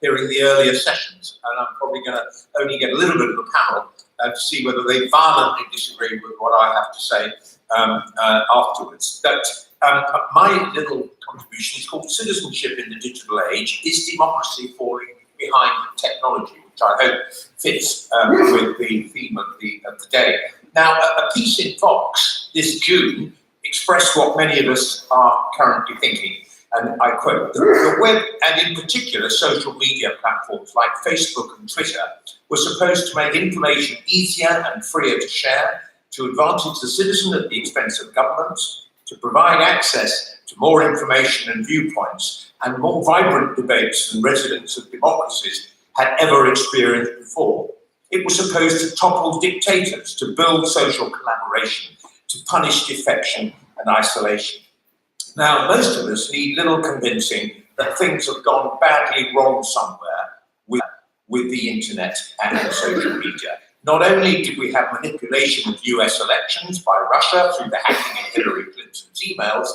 hearing the earlier sessions, and I'm probably going to only get a little bit of the panel to see whether they violently disagree with what I have to say afterwards. But my little contribution is called Citizenship in the Digital Age: Is Democracy Falling Behind Technology, which I hope fits with the theme of the day. Now, a piece in Vox this June expressed what many of us are currently thinking, and I quote, "The web, and in particular social media platforms like Facebook and Twitter, were supposed to make information easier and freer to share, to advantage the citizen at the expense of governments, to provide access to more information and viewpoints, and more vibrant debates than residents of democracies had ever experienced before. It was supposed to topple dictators, to build social collaboration, to punish defection and isolation." Now, most of us need little convincing that things have gone badly wrong somewhere with the internet and social media. Not only did we have manipulation of US elections by Russia through the hacking of Hillary Clinton's emails,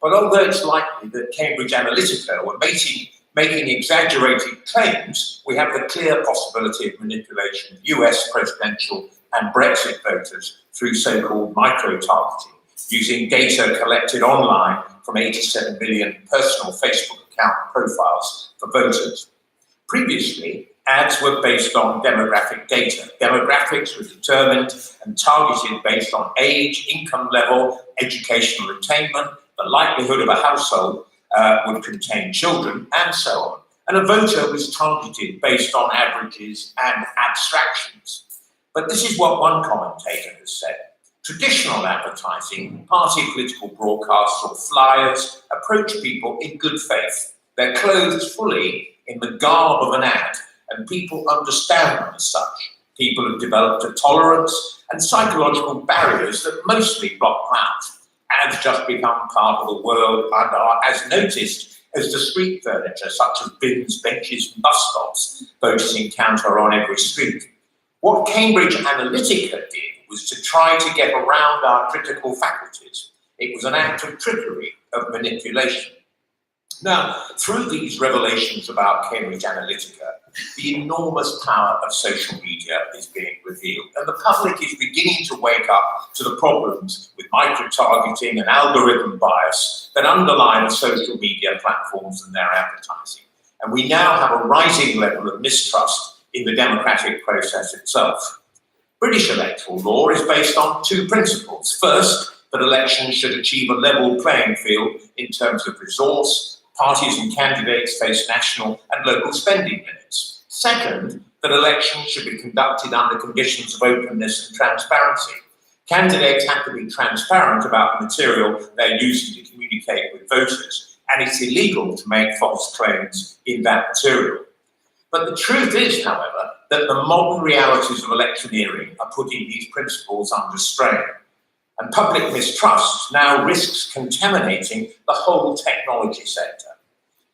but although it's likely that Cambridge Analytica were making exaggerated claims, we have the clear possibility of manipulation of US presidential and Brexit voters through so-called micro-targeting, using data collected online from 87 million personal Facebook account profiles for voters. Previously, ads were based on demographic data. Demographics were determined and targeted based on age, income level, educational attainment, the likelihood of a household would contain children, and so on. And a voter was targeted based on averages and abstractions. But this is what one commentator has said. Traditional advertising, party political broadcasts or flyers approach people in good faith. They're clothed fully in the garb of an ad, and people understand them as such. People have developed a tolerance and psychological barriers that mostly block them out. Ads just become part of the world and are as noticed as the street furniture, such as bins, benches, and bus stops voters encounter on every street. What Cambridge Analytica did was to try to get around our critical faculties. It was an act of trickery, of manipulation. Now, through these revelations about Cambridge Analytica, the enormous power of social media is being revealed, and the public is beginning to wake up to the problems with micro-targeting and algorithm bias that underlie the social media platforms and their advertising. And we now have a rising level of mistrust in the democratic process itself. British electoral law is based on two principles. First, that elections should achieve a level playing field in terms of resource. Parties and candidates face national and local spending limits. Second, that elections should be conducted under conditions of openness and transparency. Candidates have to be transparent about the material they're using to communicate with voters, and it's illegal to make false claims in that material. But the truth is, however, that the modern realities of electioneering are putting these principles under strain. And public mistrust now risks contaminating the whole technology sector.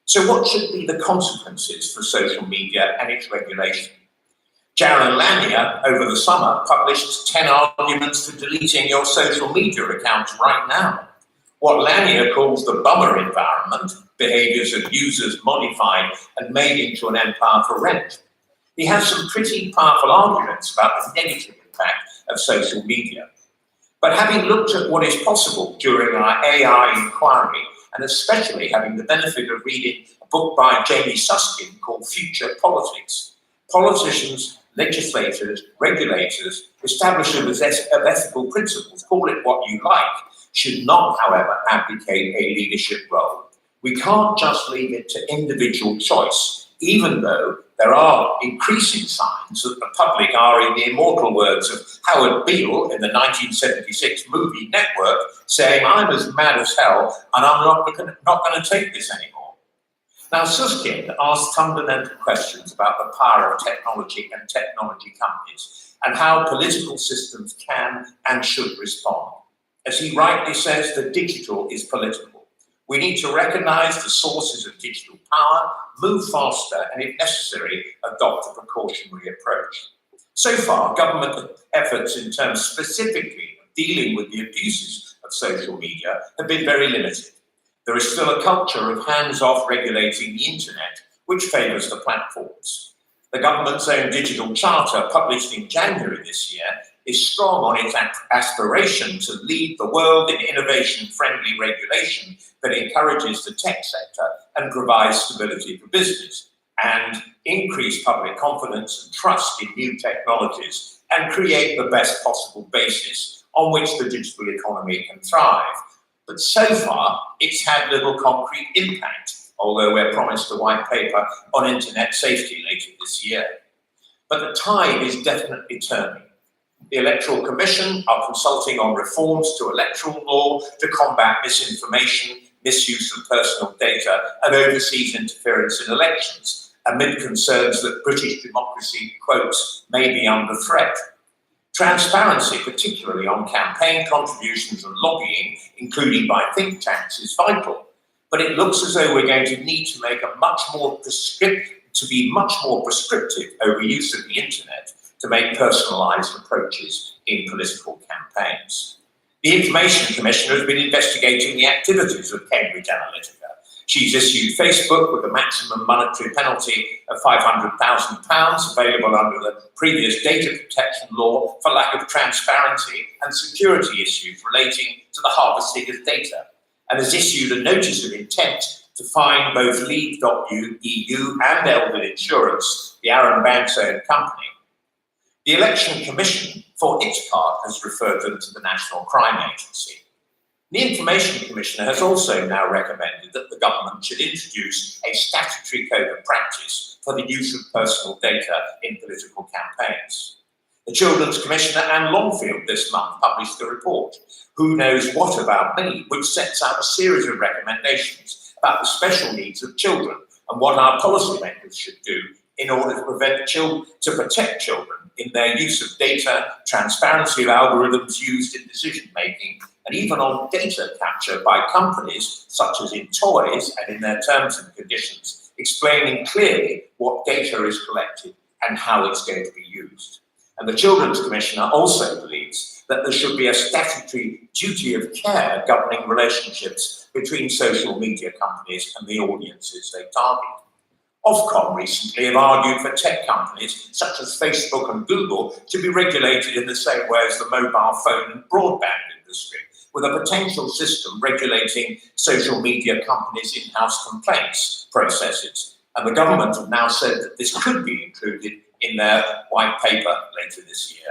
So what should be the consequences for social media and its regulation? Jaron Lanier, over the summer, published 10 arguments for deleting your social media accounts right now. What Lanier calls the bummer environment, behaviours of users modified and made into an empire for rent. He has some pretty powerful arguments about the negative impact of social media. But having looked at what is possible during our AI inquiry, and especially having the benefit of reading a book by Jamie Susskind called Future Politics, politicians, legislators, regulators, establishers of ethical principles, call it what you like, should not, however, abdicate a leadership role. We can't just leave it to individual choice, even though there are increasing signs that the public are, in the immortal words of Howard Beale in the 1976 movie Network, saying, "I'm as mad as hell and I'm not going to take this anymore." Now, Susskind asked fundamental questions about the power of technology and technology companies and how political systems can and should respond. As he rightly says, the digital is political. We need to recognize the sources of digital power, move faster, and if necessary, adopt a precautionary approach. So far, government efforts in terms specifically of dealing with the abuses of social media have been very limited. There is still a culture of hands-off regulating the internet, which favours the platforms. The government's own digital charter, published in January this year, is strong on its aspiration to lead the world in innovation-friendly regulation that encourages the tech sector and provides stability for business, and increase public confidence and trust in new technologies and create the best possible basis on which the digital economy can thrive. But so far, it's had little concrete impact, although we're promised a white paper on internet safety later this year. But the tide is definitely turning. The Electoral Commission are consulting on reforms to electoral law to combat misinformation, misuse of personal data, and overseas interference in elections, amid concerns that British democracy, quotes, may be under threat. Transparency, particularly on campaign contributions and lobbying, including by think tanks, is vital. But it looks as though we're going to need to make be much more prescriptive over use of the internet to make personalised approaches in political campaigns. The Information Commissioner has been investigating the activities of Cambridge Analytica. She's issued Facebook with a maximum monetary penalty of £500,000 available under the previous data protection law for lack of transparency and security issues relating to the harvesting of data, and has issued a notice of intent to fine both Leave.eu and Elvin Insurance, the Arron Banks-owned company. The Election Commission, for its part, has referred them to the National Crime Agency. The Information Commissioner has also now recommended that the government should introduce a statutory code of practice for the use of personal data in political campaigns. The Children's Commissioner, Anne Longfield, this month published a report, Who Knows What About Me, which sets out a series of recommendations about the special needs of children and what our policymakers should do in order to protect children in their use of data, transparency of algorithms used in decision-making, and even on data capture by companies, such as in toys and in their terms and conditions, explaining clearly what data is collected and how it's going to be used. And the Children's Commissioner also believes that there should be a statutory duty of care governing relationships between social media companies and the audiences they target. Ofcom recently have argued for tech companies such as Facebook and Google to be regulated in the same way as the mobile phone and broadband industry, with a potential system regulating social media companies' in-house complaints processes. And the government have now said that this could be included in their white paper later this year.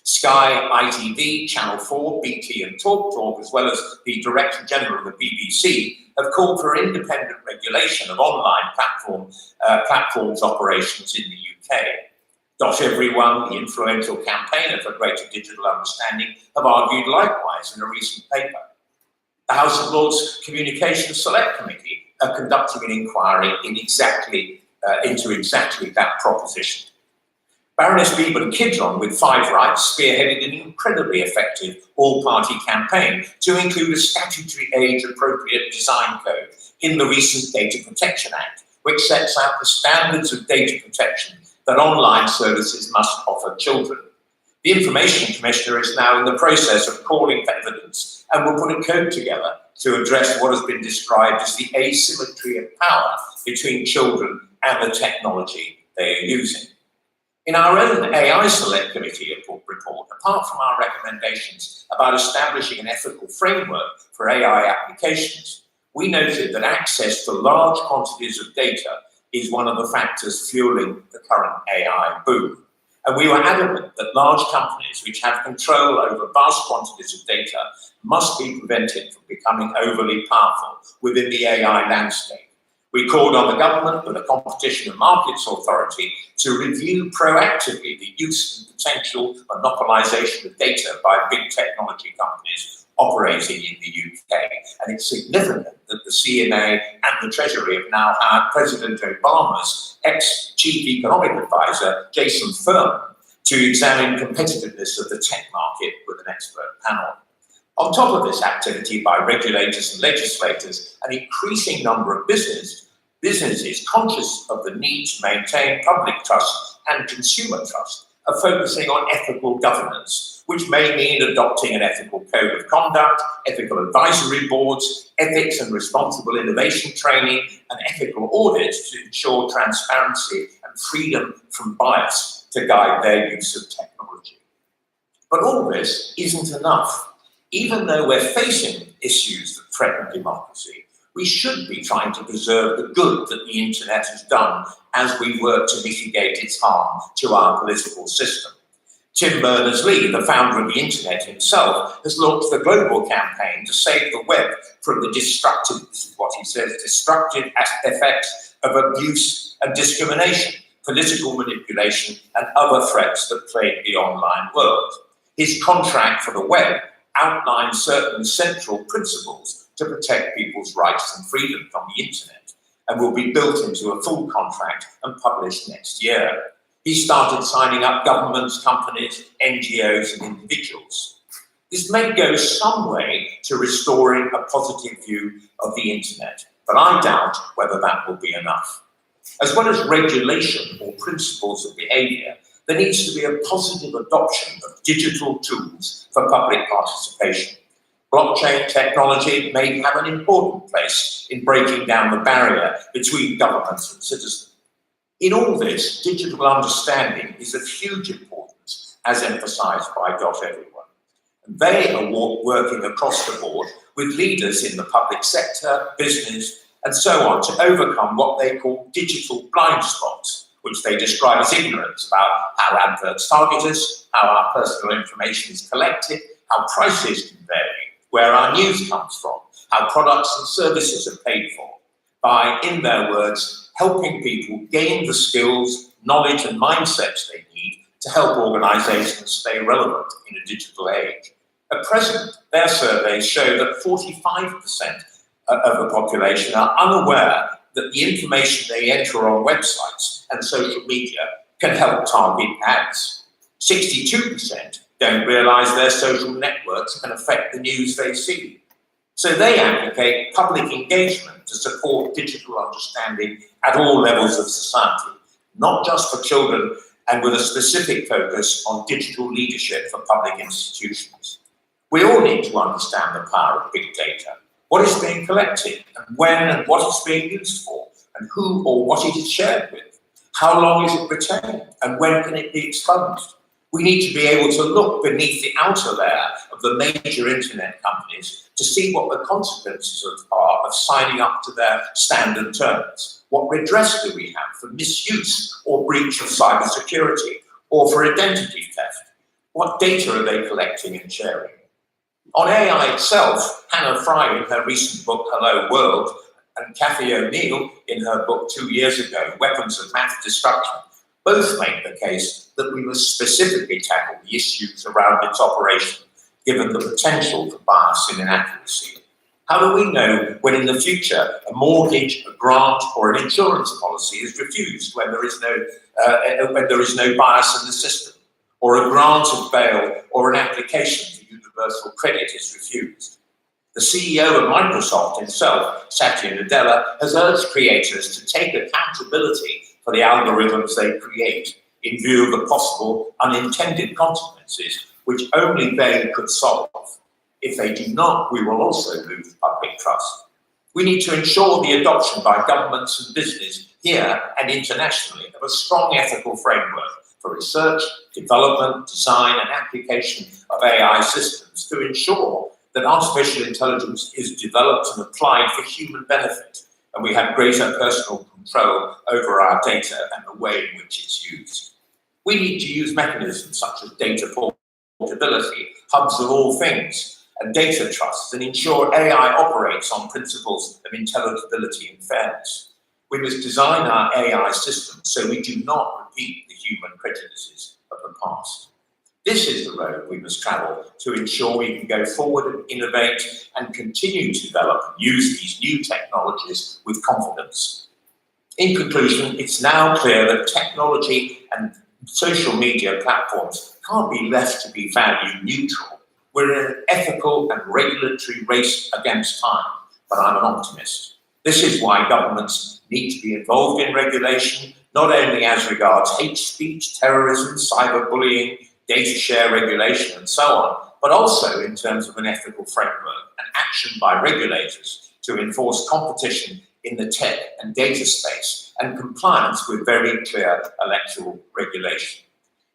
Sky, ITV, Channel 4, BT and TalkTalk, as well as the Director General of the BBC, have called for independent regulation of online platforms operations in the UK. Dosh Everyone, the influential campaigner for greater digital understanding, have argued likewise in a recent paper. The House of Lords Communications Select Committee are conducting an inquiry into exactly that proposition. Baroness Beeban-Kidron, with Five Rights, spearheaded an incredibly effective all-party campaign to include a statutory age-appropriate design code in the recent Data Protection Act, which sets out the standards of data protection that online services must offer children. The Information Commissioner is now in the process of calling for evidence and will put a code together to address what has been described as the asymmetry of power between children and the technology they are using. In our own AI Select Committee report, apart from our recommendations about establishing an ethical framework for AI applications, we noted that access to large quantities of data is one of the factors fueling the current AI boom. And we were adamant that large companies which have control over vast quantities of data must be prevented from becoming overly powerful within the AI landscape. We called on the government and the Competition and Markets Authority to review proactively the use and potential monopolisation of data by big technology companies operating in the UK. And it's significant that the CMA and the Treasury have now hired President Obama's ex-chief economic advisor, Jason Furman, to examine competitiveness of the tech market with an expert panel. On top of this activity by regulators and legislators, an increasing number of businesses conscious of the need to maintain public trust and consumer trust are focusing on ethical governance, which may mean adopting an ethical code of conduct, ethical advisory boards, ethics and responsible innovation training, and ethical audits to ensure transparency and freedom from bias to guide their use of technology. But all this isn't enough. Even though we're facing issues that threaten democracy, we should be trying to preserve the good that the internet has done as we work to mitigate its harm to our political system. Tim Berners-Lee, the founder of the internet himself, has launched a global campaign to save the web from the destructive, this is what he says, destructive effects of abuse and discrimination, political manipulation, and other threats that plague the online world. His contract for the web outlines certain central principles to protect people's rights and freedom from the internet, and will be built into a full contract and published next year. He started signing up governments, companies, NGOs, and individuals. This may go some way to restoring a positive view of the internet, but I doubt whether that will be enough. As well as regulation or principles of behaviour, there needs to be a positive adoption of digital tools for public participation. Blockchain technology may have an important place in breaking down the barrier between governments and citizens. In all this, digital understanding is of huge importance, as emphasised by .Everyone. And they are working across the board with leaders in the public sector, business, and so on to overcome what they call digital blind spots, which they describe as ignorance about how adverts target us, how our personal information is collected, how prices can vary, where our news comes from, how products and services are paid for, by, in their words, helping people gain the skills, knowledge and mindsets they need to help organisations stay relevant in a digital age. At present, their surveys show that 45% of the population are unaware that the information they enter on websites and social media can help target ads. 62% don't realise their social networks can affect the news they see. So they advocate public engagement to support digital understanding at all levels of society, not just for children, and with a specific focus on digital leadership for public institutions. We all need to understand the power of big data, what is being collected, and when and what it's being used for, and who or what it is shared with. How long is it retained, and when can it be expunged? We need to be able to look beneath the outer layer of the major internet companies to see what the consequences are of signing up to their standard terms. What redress do we have for misuse or breach of cybersecurity, or for identity theft? What data are they collecting and sharing? On AI itself, Hannah Fry in her recent book, Hello World, and Cathy O'Neill in her book 2 years ago, Weapons of Mass Destruction, both make the case that we must specifically tackle the issues around its operation, given the potential for bias and inaccuracy. How do we know when in the future a mortgage, a grant, or an insurance policy is refused when there is no bias in the system, or a grant of bail or an application for universal credit is refused? The CEO of Microsoft himself, Satya Nadella, has urged creators to take accountability for the algorithms they create in view of the possible unintended consequences which only they could solve. If they do not, we will also lose public trust. We need to ensure the adoption by governments and business here and internationally of a strong ethical framework for research, development, design and application of AI systems to ensure that artificial intelligence is developed and applied for human benefit, and we have greater personal control over our data and the way in which it's used. We need to use mechanisms such as data portability, hubs of all things, and data trusts, and ensure AI operates on principles of intelligibility and fairness. We must design our AI systems so we do not repeat the human prejudices of the past. This is the road we must travel to ensure we can go forward and innovate and continue to develop and use these new technologies with confidence. In conclusion, it's now clear that technology and social media platforms can't be left to be value neutral. We're in an ethical and regulatory race against time, but I'm an optimist. This is why governments need to be involved in regulation, not only as regards hate speech, terrorism, cyberbullying, data share regulation, and so on, but also in terms of an ethical framework and action by regulators to enforce competition in the tech and data space and compliance with very clear electoral regulation.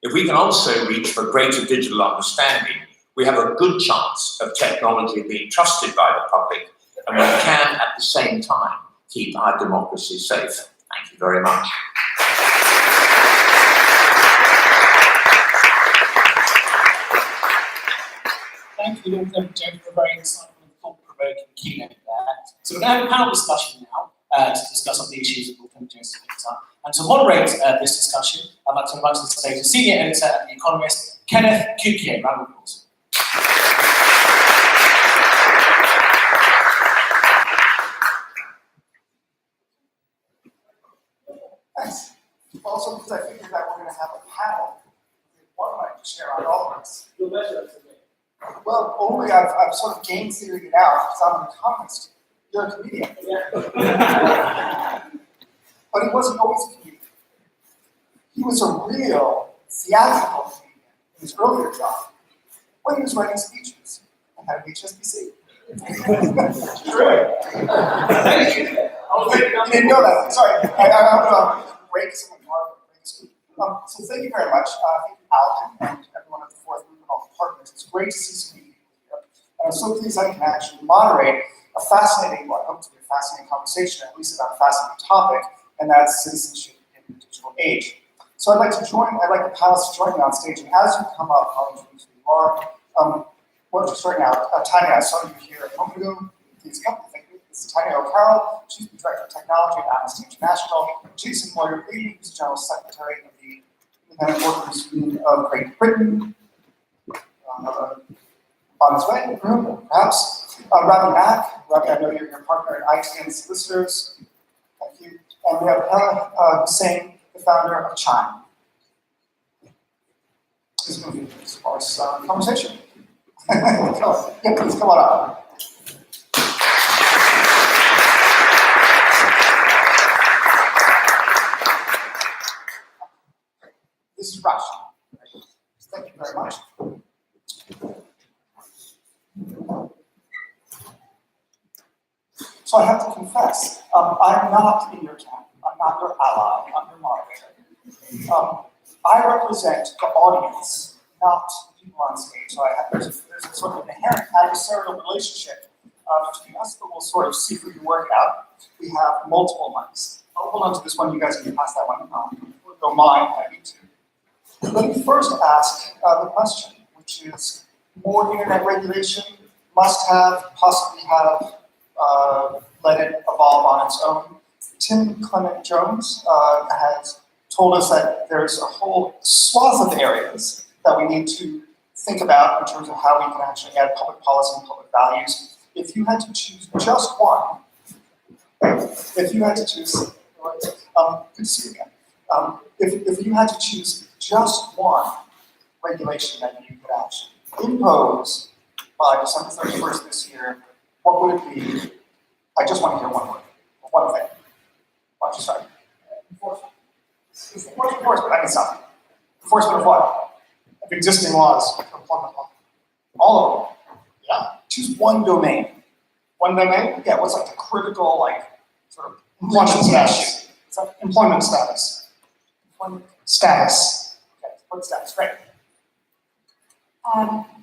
If we can also reach for greater digital understanding, we have a good chance of technology being trusted by the public, and we can at the same time keep our democracy safe. Thank you very much. Thank you, Lord Secretary, for a very insightful and thought-provoking keynote there. So we're going to have a panel discussion now to discuss some of the issues that Lord Secretary has picked up. And to moderate this discussion, I'd like to invite to the stage the senior editor at The Economist, Kenneth Cukier. Round of applause. Thanks. Also, because I figured that we're going to have a panel, what am I to share on all of this? You'll measure it to me. Well, only I've sort of game theored it out because I'm an economist. You're a comedian. Yeah. But he wasn't always a comedian. He was a real theatrical comedian in his earlier job when he was writing speeches and had HSBC. True. You didn't know that. Sorry. I'm going to break someone hard. So thank you very much. Thank you, Alvin, and everyone at the fourth group and all the partners. It's great to see so many people here. And I'm so pleased I can actually moderate a fascinating, what I hope to be a fascinating conversation, at least about a fascinating topic, and that's citizenship in the digital age. So I'd like the panelists to join me on stage, and as you come up, I'll introduce who you are. Well, just starting out, Tanya, I saw you here a moment ago. Please come. Thank you. This is Tanya O'Carroll. She's the Director of Technology at Amnesty International. Jason Moyer-Lee, who's General Secretary of the Independent Workers Union of Great Britain. On his way in the room, perhaps. Ravi Mack. Ravi, I know you're your partner in IT and Solicitors. Thank you. And we have Helen Hussain, the founder of Chime. This is going to be a sparse conversation. Yeah, please come on up. This is Raj. Thank you very much. So I have to confess, I'm not in your camp. I'm not your ally. I'm your moderator. I represent the audience, not the people on stage. So there's a sort of inherent adversarial relationship between us, but we'll sort of see if we can work it out. We have multiple mics. I'll hold on to this one. You guys can pass that one. Don't mind. I need to. Let me first ask the question, which is more internet regulation, must have, possibly have, let it evolve on its own. Tim Clement Jones has told us that there's a whole swath of areas that we need to think about in terms of how we can actually add public policy and public values. If you had to choose just one, if you had to choose, good to see you again. If you had to choose just one regulation that you could actually impose by December 31st this year, what would it be? I just want to hear one word, one thing. Why don't you start? Enforcement. Enforcement, I mean something. Enforcement of what? Of existing laws. All of them. Yeah. Choose one domain. One domain? Yeah, what's like the critical, like, sort of employment status? Employment status. Employment status. Okay, employment status, great.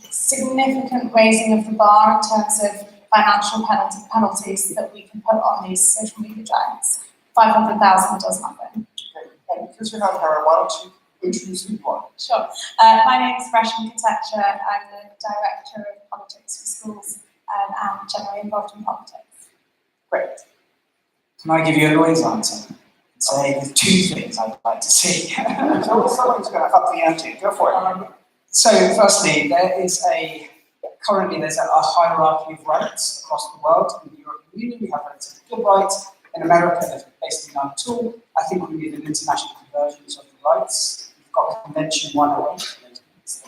Significant raising of the bar in terms of financial penalties that we can put on these social media giants. 500,000 does nothing. Okay. And because you're not Hera, why don't you introduce who you are? Sure. My name is Rashmi Katecha. I'm the Director of Politics for Schools and generally involved in politics. Great. Can I give you a noise answer? Say there's two things I'd like to see. So someone's going to up the ante. Go for it. So firstly, currently there's a hierarchy of rights across the world. In the European Union, we have relatively good rights. In America, there's basically none at all. I think we need an international convergence of the rights. We've got Convention 108.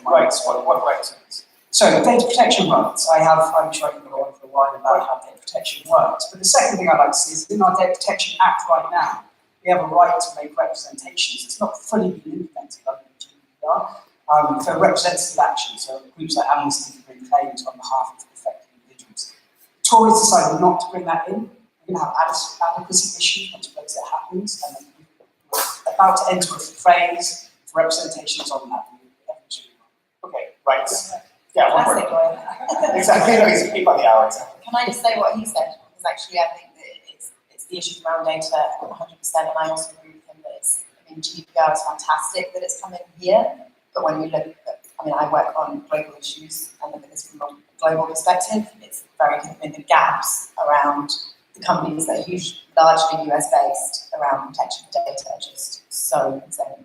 Rights, what rights? So data protection rights. I'm sure I can go on for a wide about how data protection works. But the second thing I'd like to see is in our Data Protection Act right now, we have a right to make representations. It's not fully been implemented under the GDPR for representative action, so groups like Amnesty can bring claims on behalf of affected individuals. Tories decided not to bring that in. We're going to have adequacy issues once Brexit happens, and we're about to enter a phase for representations on that. Okay, right. Yeah, one Classic more. lawyer. Exactly, no, he's keep on the hour, exactly. Can I just say what he said? Because actually, I think that it's the issues around data 100%, and I also agree with him that GDPR is fantastic that it's come in here, but when you look at, I work on global issues and look at this from a global perspective, it's very clear the gaps around the companies that are largely US based around protection of data are just so insane.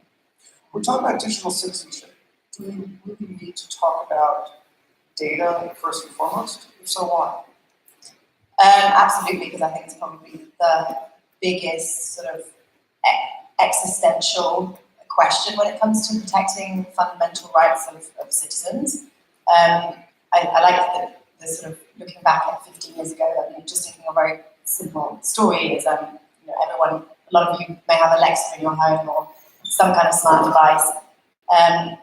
We're talking about digital citizenship. Do we really need to talk about data first and foremost? If so, why? Absolutely, because I think it's probably the biggest sort of existential question when it comes to protecting fundamental rights of citizens. I like the sort of looking back at 15 years ago, just taking a very simple story is, everyone, a lot of you may have Alexa in your home or some kind of smart device.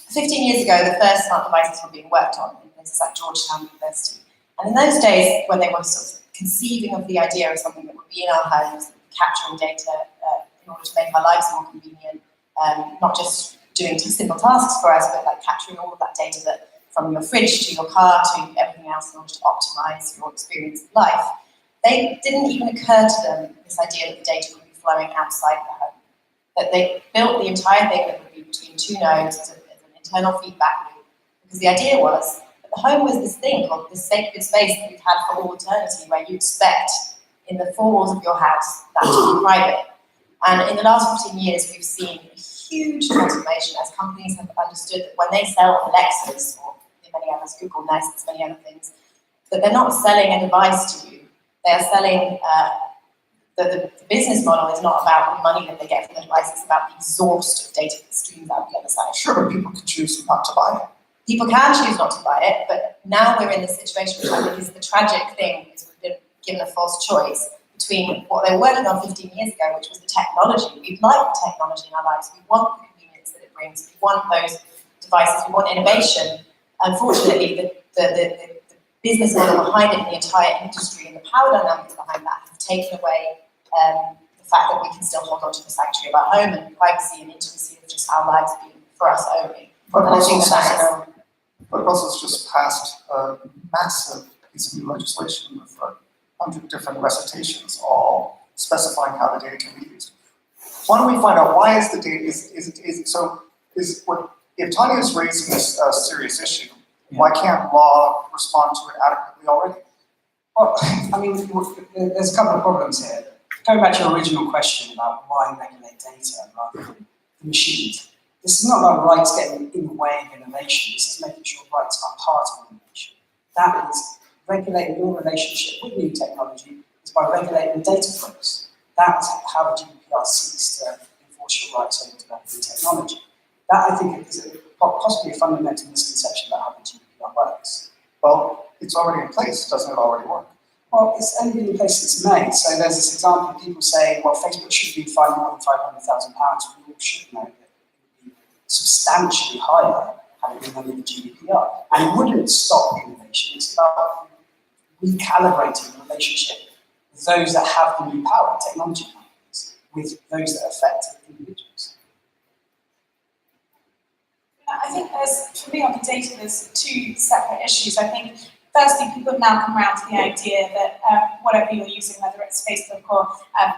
15 years ago, the first smart devices were being worked on in places like Georgetown University. And in those days, when they were sort of conceiving of the idea of something that would be in our homes, capturing data in order to make our lives more convenient, not just doing simple tasks for us, but like capturing all of that data that from your fridge to your car to everything else in order to optimize your experience of life, they didn't even occur to them, this idea that the data would be flowing outside the home. That they built the entire thing that would be between two nodes as an internal feedback loop. Because the idea was that the home was this thing called this sacred space that we've had for all eternity, where you expect in the four walls of your house that to be private. And in the last 15 years, we've seen a huge transformation as companies have understood that when they sell Alexas or many others, Google Nests, many other things, that they're not selling a device to you. They are selling, the business model is not about the money that they get from the device, it's about the exhaust of data that streams out the other side. Sure, but people can choose not to buy it. People can choose not to buy it, but now we're in this situation, which I think is the tragic thing, is we've been given a false choice between what they were working on 15 years ago, which was the technology. We like the technology in our lives. We want the convenience that it brings. We want those devices. We want innovation. Unfortunately, the business model behind it, and the entire industry, and the power dynamics behind that have taken away the fact that we can still hold on to the sanctuary of our home and privacy and intimacy of just our lives being for us only. But And I think that Brussels just passed a massive piece of new legislation with 100 different recitations, all specifying how the data can be used. Why don't we find out why is the data if Tanya is raising this serious issue, why can't law respond to it adequately already? Well, there's a couple of problems here. Going back to your original question about why regulate data rather than the machines. This is not about rights getting in the way of innovation. This is making sure rights are part of innovation. That is regulating your relationship with new technology is by regulating the data flows. That's how the GDPR seeks to enforce your rights over developing technology. That, I think, is possibly a fundamental misconception about how the GDPR works. Well, it's already in place, doesn't it already work? Well, it's only been in place since May. So there's this example of people saying, well, Facebook should be fined more than £500,000. We all should know that it would be substantially higher had it been under the GDPR. And it wouldn't stop innovation. It's about recalibrating the relationship with those that have the new power, technology companies, with those that affect individuals. I think for me on the data, there's two separate issues. I think firstly, people have now come around to the idea that whatever you're using, whether it's Facebook or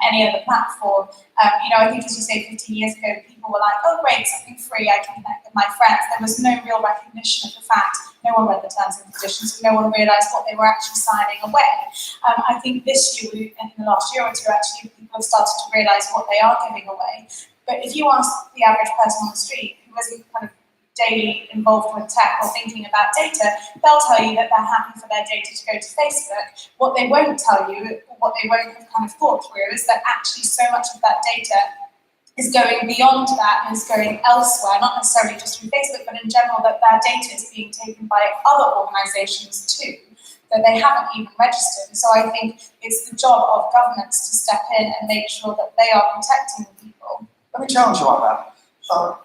any other platform, I think as you say, 15 years ago, people were like, oh great, something free, I can connect with my friends. There was no real recognition of the fact, no one read the terms and conditions, so no one realised what they were actually signing away. I think this year, in the last year or two, actually, people have started to realise what they are giving away. But if you ask the average person on the street, who isn't kind of daily involved with tech or thinking about data, they'll tell you that they're happy for their data to go to Facebook. What they won't tell you, or what they won't have kind of thought through, is that actually so much of that data is going beyond that and is going elsewhere, not necessarily just through Facebook, but in general, that their data is being taken by other organizations too. that they haven't even registered. So I think it's the job of governments to step in and make sure that they are protecting people. Let me challenge you on that.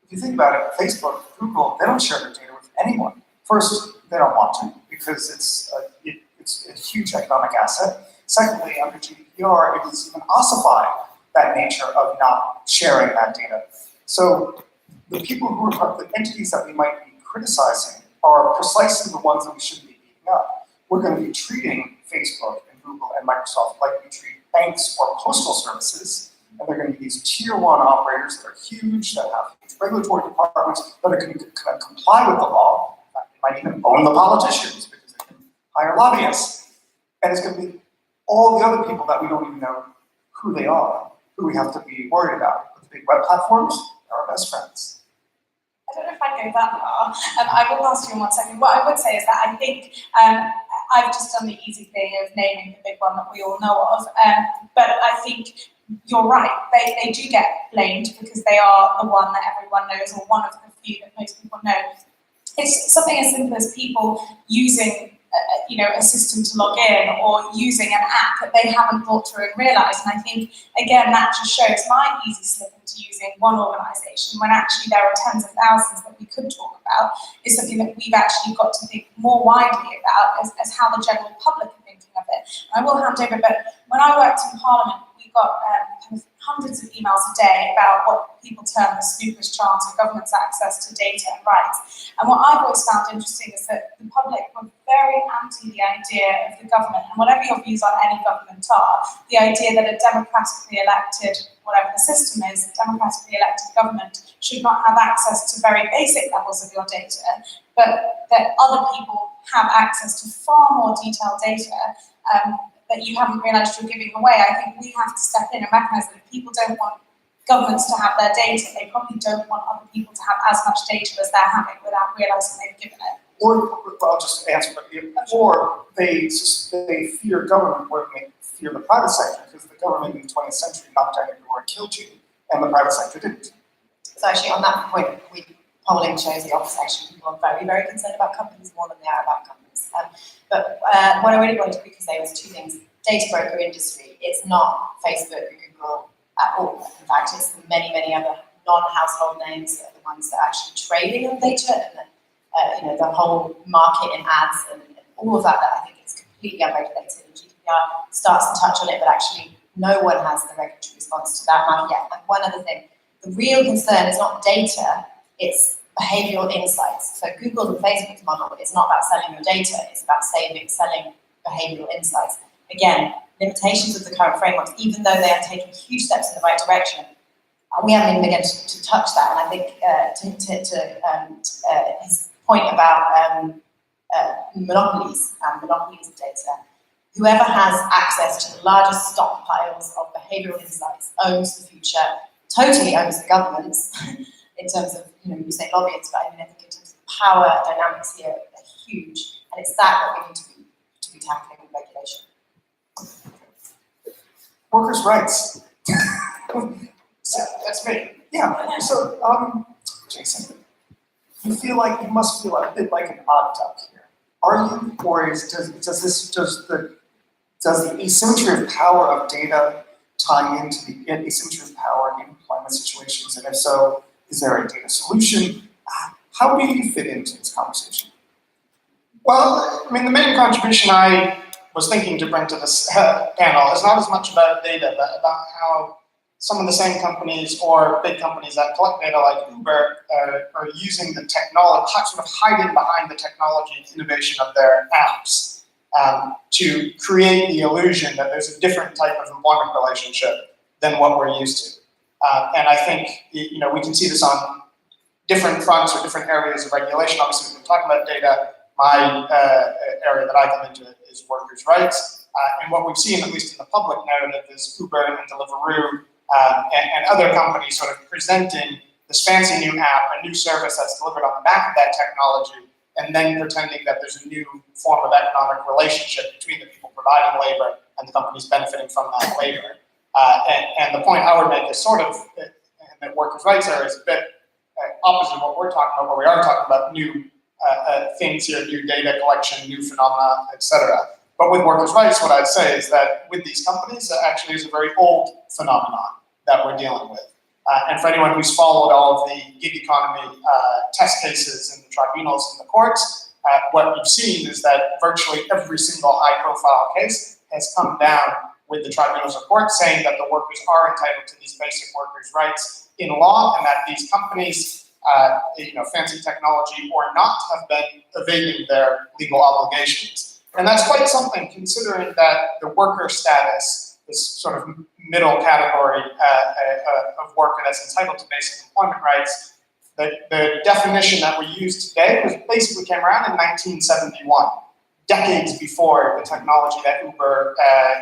If you think about it, Facebook, Google, they don't share their data with anyone. First, they don't want to because it's a huge economic asset. Secondly, under GDPR, it is even ossified that nature of not sharing that data. So the people who are the entities that we might be criticizing are precisely the ones that we shouldn't be beating up. We're going to be treating Facebook and Google and Microsoft like we treat banks or postal services, and they're going to be these tier one operators that are huge, that have huge regulatory departments, that are going to comply with the law. They might even own the politicians because they can hire lobbyists. And it's going to be all the other people that we don't even know who they are, who we have to be worried about. But the big web platforms are our best friends. I don't know if I'd go that far. I will pass to you in 1 second. What I would say is that I think I've just done the easy thing of naming the big one that we all know of. But I think you're right. They do get blamed because they are the one that everyone knows, or one of the few that most people know. It's something as simple as people using a system to log in, or using an app that they haven't thought through and realised. And I think, again, that just shows my easy slip into using one organisation when actually there are tens of thousands that we could talk about, is something that we've actually got to think more widely about as how the general public are thinking of it. I will hand over, but when I worked in Parliament, we got kind of hundreds of emails a day about what people term the Snooper's Charter, government's access to data and rights. And what I've always found interesting is that the public were very anti the idea of the government, and whatever your views on any government are, the idea that a democratically elected, whatever the system is, a democratically elected government should not have access to very basic levels of your data, but that other people have access to far more detailed data that you haven't realised you're giving away. I think we have to step in and recognise that if people don't want governments to have their data, they probably don't want other people to have as much data as they're having without realising they've given it. Or, I'll just answer, or they fear government more than they fear the private sector, because the government in the 20th century knocked down your door and killed you, and the private sector didn't. So actually, on that point, polling shows the opposite. Actually, people are very, very concerned about companies more than they are about companies. But what I really wanted to quickly say was two things. Data broker industry, it's not Facebook or Google at all. In fact, it's the many, many other non-household names that are the ones that are actually trading on data, and the whole market in ads and all of that I think is completely unregulated. And GDPR starts to touch on it, but actually no one has the regulatory response to that market yet. And one other thing, the real concern is not data, it's behavioral insights. So Google and Facebook's model is not about selling your data, it's about selling behavioral insights. Again, limitations of the current frameworks, even though they are taking huge steps in the right direction, we haven't even begun to touch that. And I think his point about monopolies and monopolies of data, whoever has access to the largest stockpiles of behavioral insights owns the future, totally owns the governments in terms of, you say lobbyists, but I think in terms of power dynamics here are huge, and it's that we need to be tackling with regulation. Workers' rights. That's me. Yeah, so, Jason, you must feel a bit like an odd duck here. Are you, or does the asymmetry of power of data tie into the asymmetry of power in employment situations? And if so, is there a data solution? How do you fit into this conversation? Well, I mean, the main contribution I was thinking to bring to this panel is not as much about data, but about how some of the same companies or big companies that collect data like Uber are using the technology, sort of hiding behind the technology and innovation of their apps to create the illusion that there's a different type of employment relationship than what we're used to. And I think, we can see this on different fronts or different areas of regulation. Obviously, we've been talking about data. My area that I come into is workers' rights. And what we've seen, at least in the public narrative, is Uber and Deliveroo and other companies sort of presenting this fancy new app, a new service that's delivered on the back of that technology, and then pretending that there's a new form of economic relationship between the people providing labor and the companies benefiting from that labor. And the point I would make is sort of, in the workers' rights area, is a bit opposite of what we're talking about, where we are talking about new things here, new data collection, new phenomena, etc. But with workers' rights, what I'd say is that with these companies, it actually is a very old phenomenon that we're dealing with. And for anyone who's followed all of the gig economy test cases in the tribunals and the courts, what you've seen is that virtually every single high-profile case has come down with the tribunals or courts saying that the workers are entitled to these basic workers' rights in law, and that these companies, fancy technology or not, have been evading their legal obligations. And that's quite something, considering that the worker status, this sort of middle category of worker that's entitled to basic employment rights, the definition that we use today basically came around in 1971, decades before the technology that Uber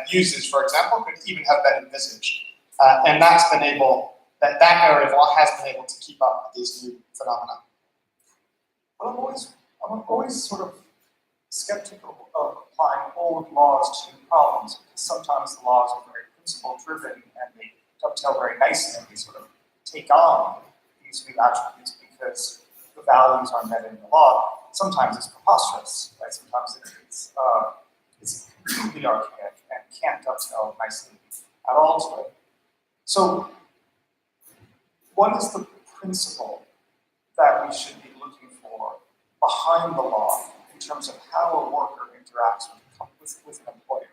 uses, for example, could even have been envisaged. And that area of law has been able to keep up with these new phenomena. Well, I'm always sort of skeptical of applying old laws to new problems, because sometimes the laws are very principle driven and they dovetail very nicely and they sort of take on these new attributes because the values are met in the law. Sometimes it's preposterous, right? Sometimes it's completely archaic and can't dovetail nicely at all to it. So what is the principle that we should be looking for behind the law in terms of how a worker interacts with an employer?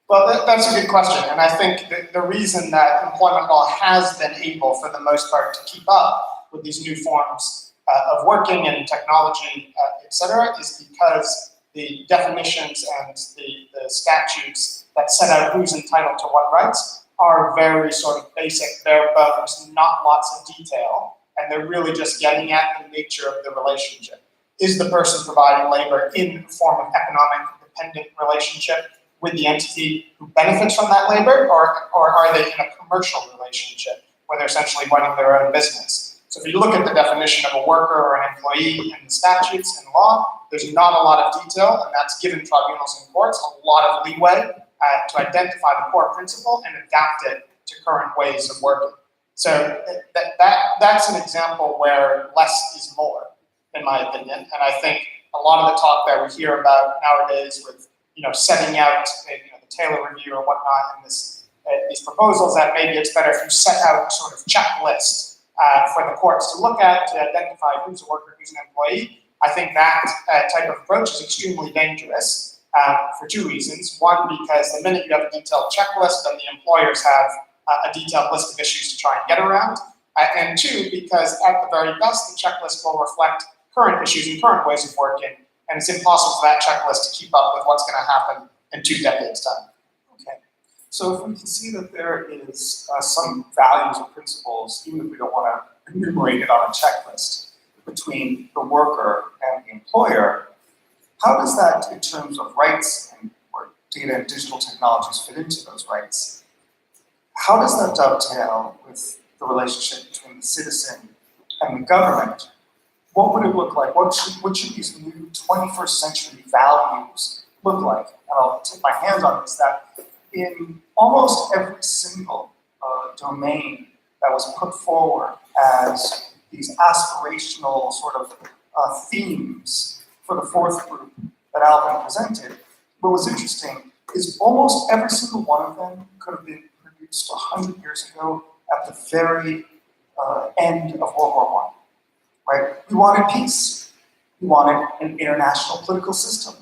Well, that's a good question, and I think the reason that employment law has been able, for the most part, to keep up with these new forms of working and technology, et cetera, is because the definitions and the statutes that set out who's entitled to what rights are very sort of basic, bare bones, not lots of detail, and they're really just getting at the nature of the relationship. Is the person providing labor in the form of economic dependent relationship with the entity who benefits from that labor, or are they in a commercial relationship where they're essentially running their own business? So if you look at the definition of a worker or an employee in the statutes and law, there's not a lot of detail, and that's given tribunals and courts a lot of leeway to identify the core principle and adapt it to current ways of working. So that's an example where less is more, in my opinion. And I think a lot of the talk that we hear about nowadays with setting out the Taylor Review or whatnot in these proposals, that maybe it's better if you set out sort of checklists for the courts to look at to identify who's a worker, who's an employee. I think that type of approach is extremely dangerous for two reasons. One, because the minute you have a detailed checklist, then the employers have a detailed list of issues to try and get around. And two, because at the very best, the checklist will reflect current issues and current ways of working, and it's impossible for that checklist to keep up with what's going to happen in 2 decades' time. Okay. So if we can see that there is some values or principles, even if we don't want to enumerate it on a checklist, between the worker and the employer, how does that, in terms of rights and where data and digital technologies fit into those rights, how does that dovetail with the relationship between the citizen and the government? What would it look like? What should these new 21st century values look like? And I'll take my hands on this, that in almost every single domain that was put forward as these aspirational sort of themes for the fourth group that Alvin presented, what was interesting is almost every single one of them could have been produced 100 years ago at the very end of World War I, right? We wanted peace. We wanted an international political system.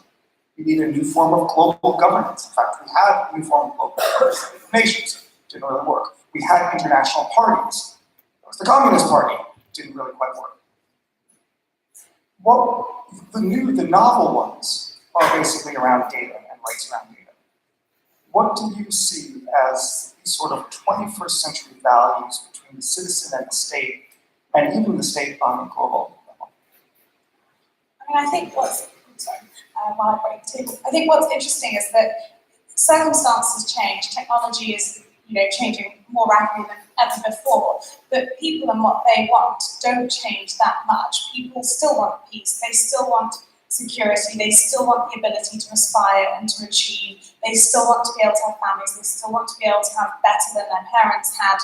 We needed a new form of global governance. In fact, we had a new form of global governance. Nations didn't really work. We had international parties. There was the Communist Party. Didn't really quite work. What the novel ones are basically around data and rights around data. What do you see as these sort of 21st century values between the citizen and the state, and even the state on a global level? I think what's interesting is that circumstances change. Technology is changing more rapidly than ever before, but people and what they want don't change that much. People still want peace, they still want security, they still want the ability to aspire and to achieve, they still want to be able to have families, they still want to be able to have better than their parents had.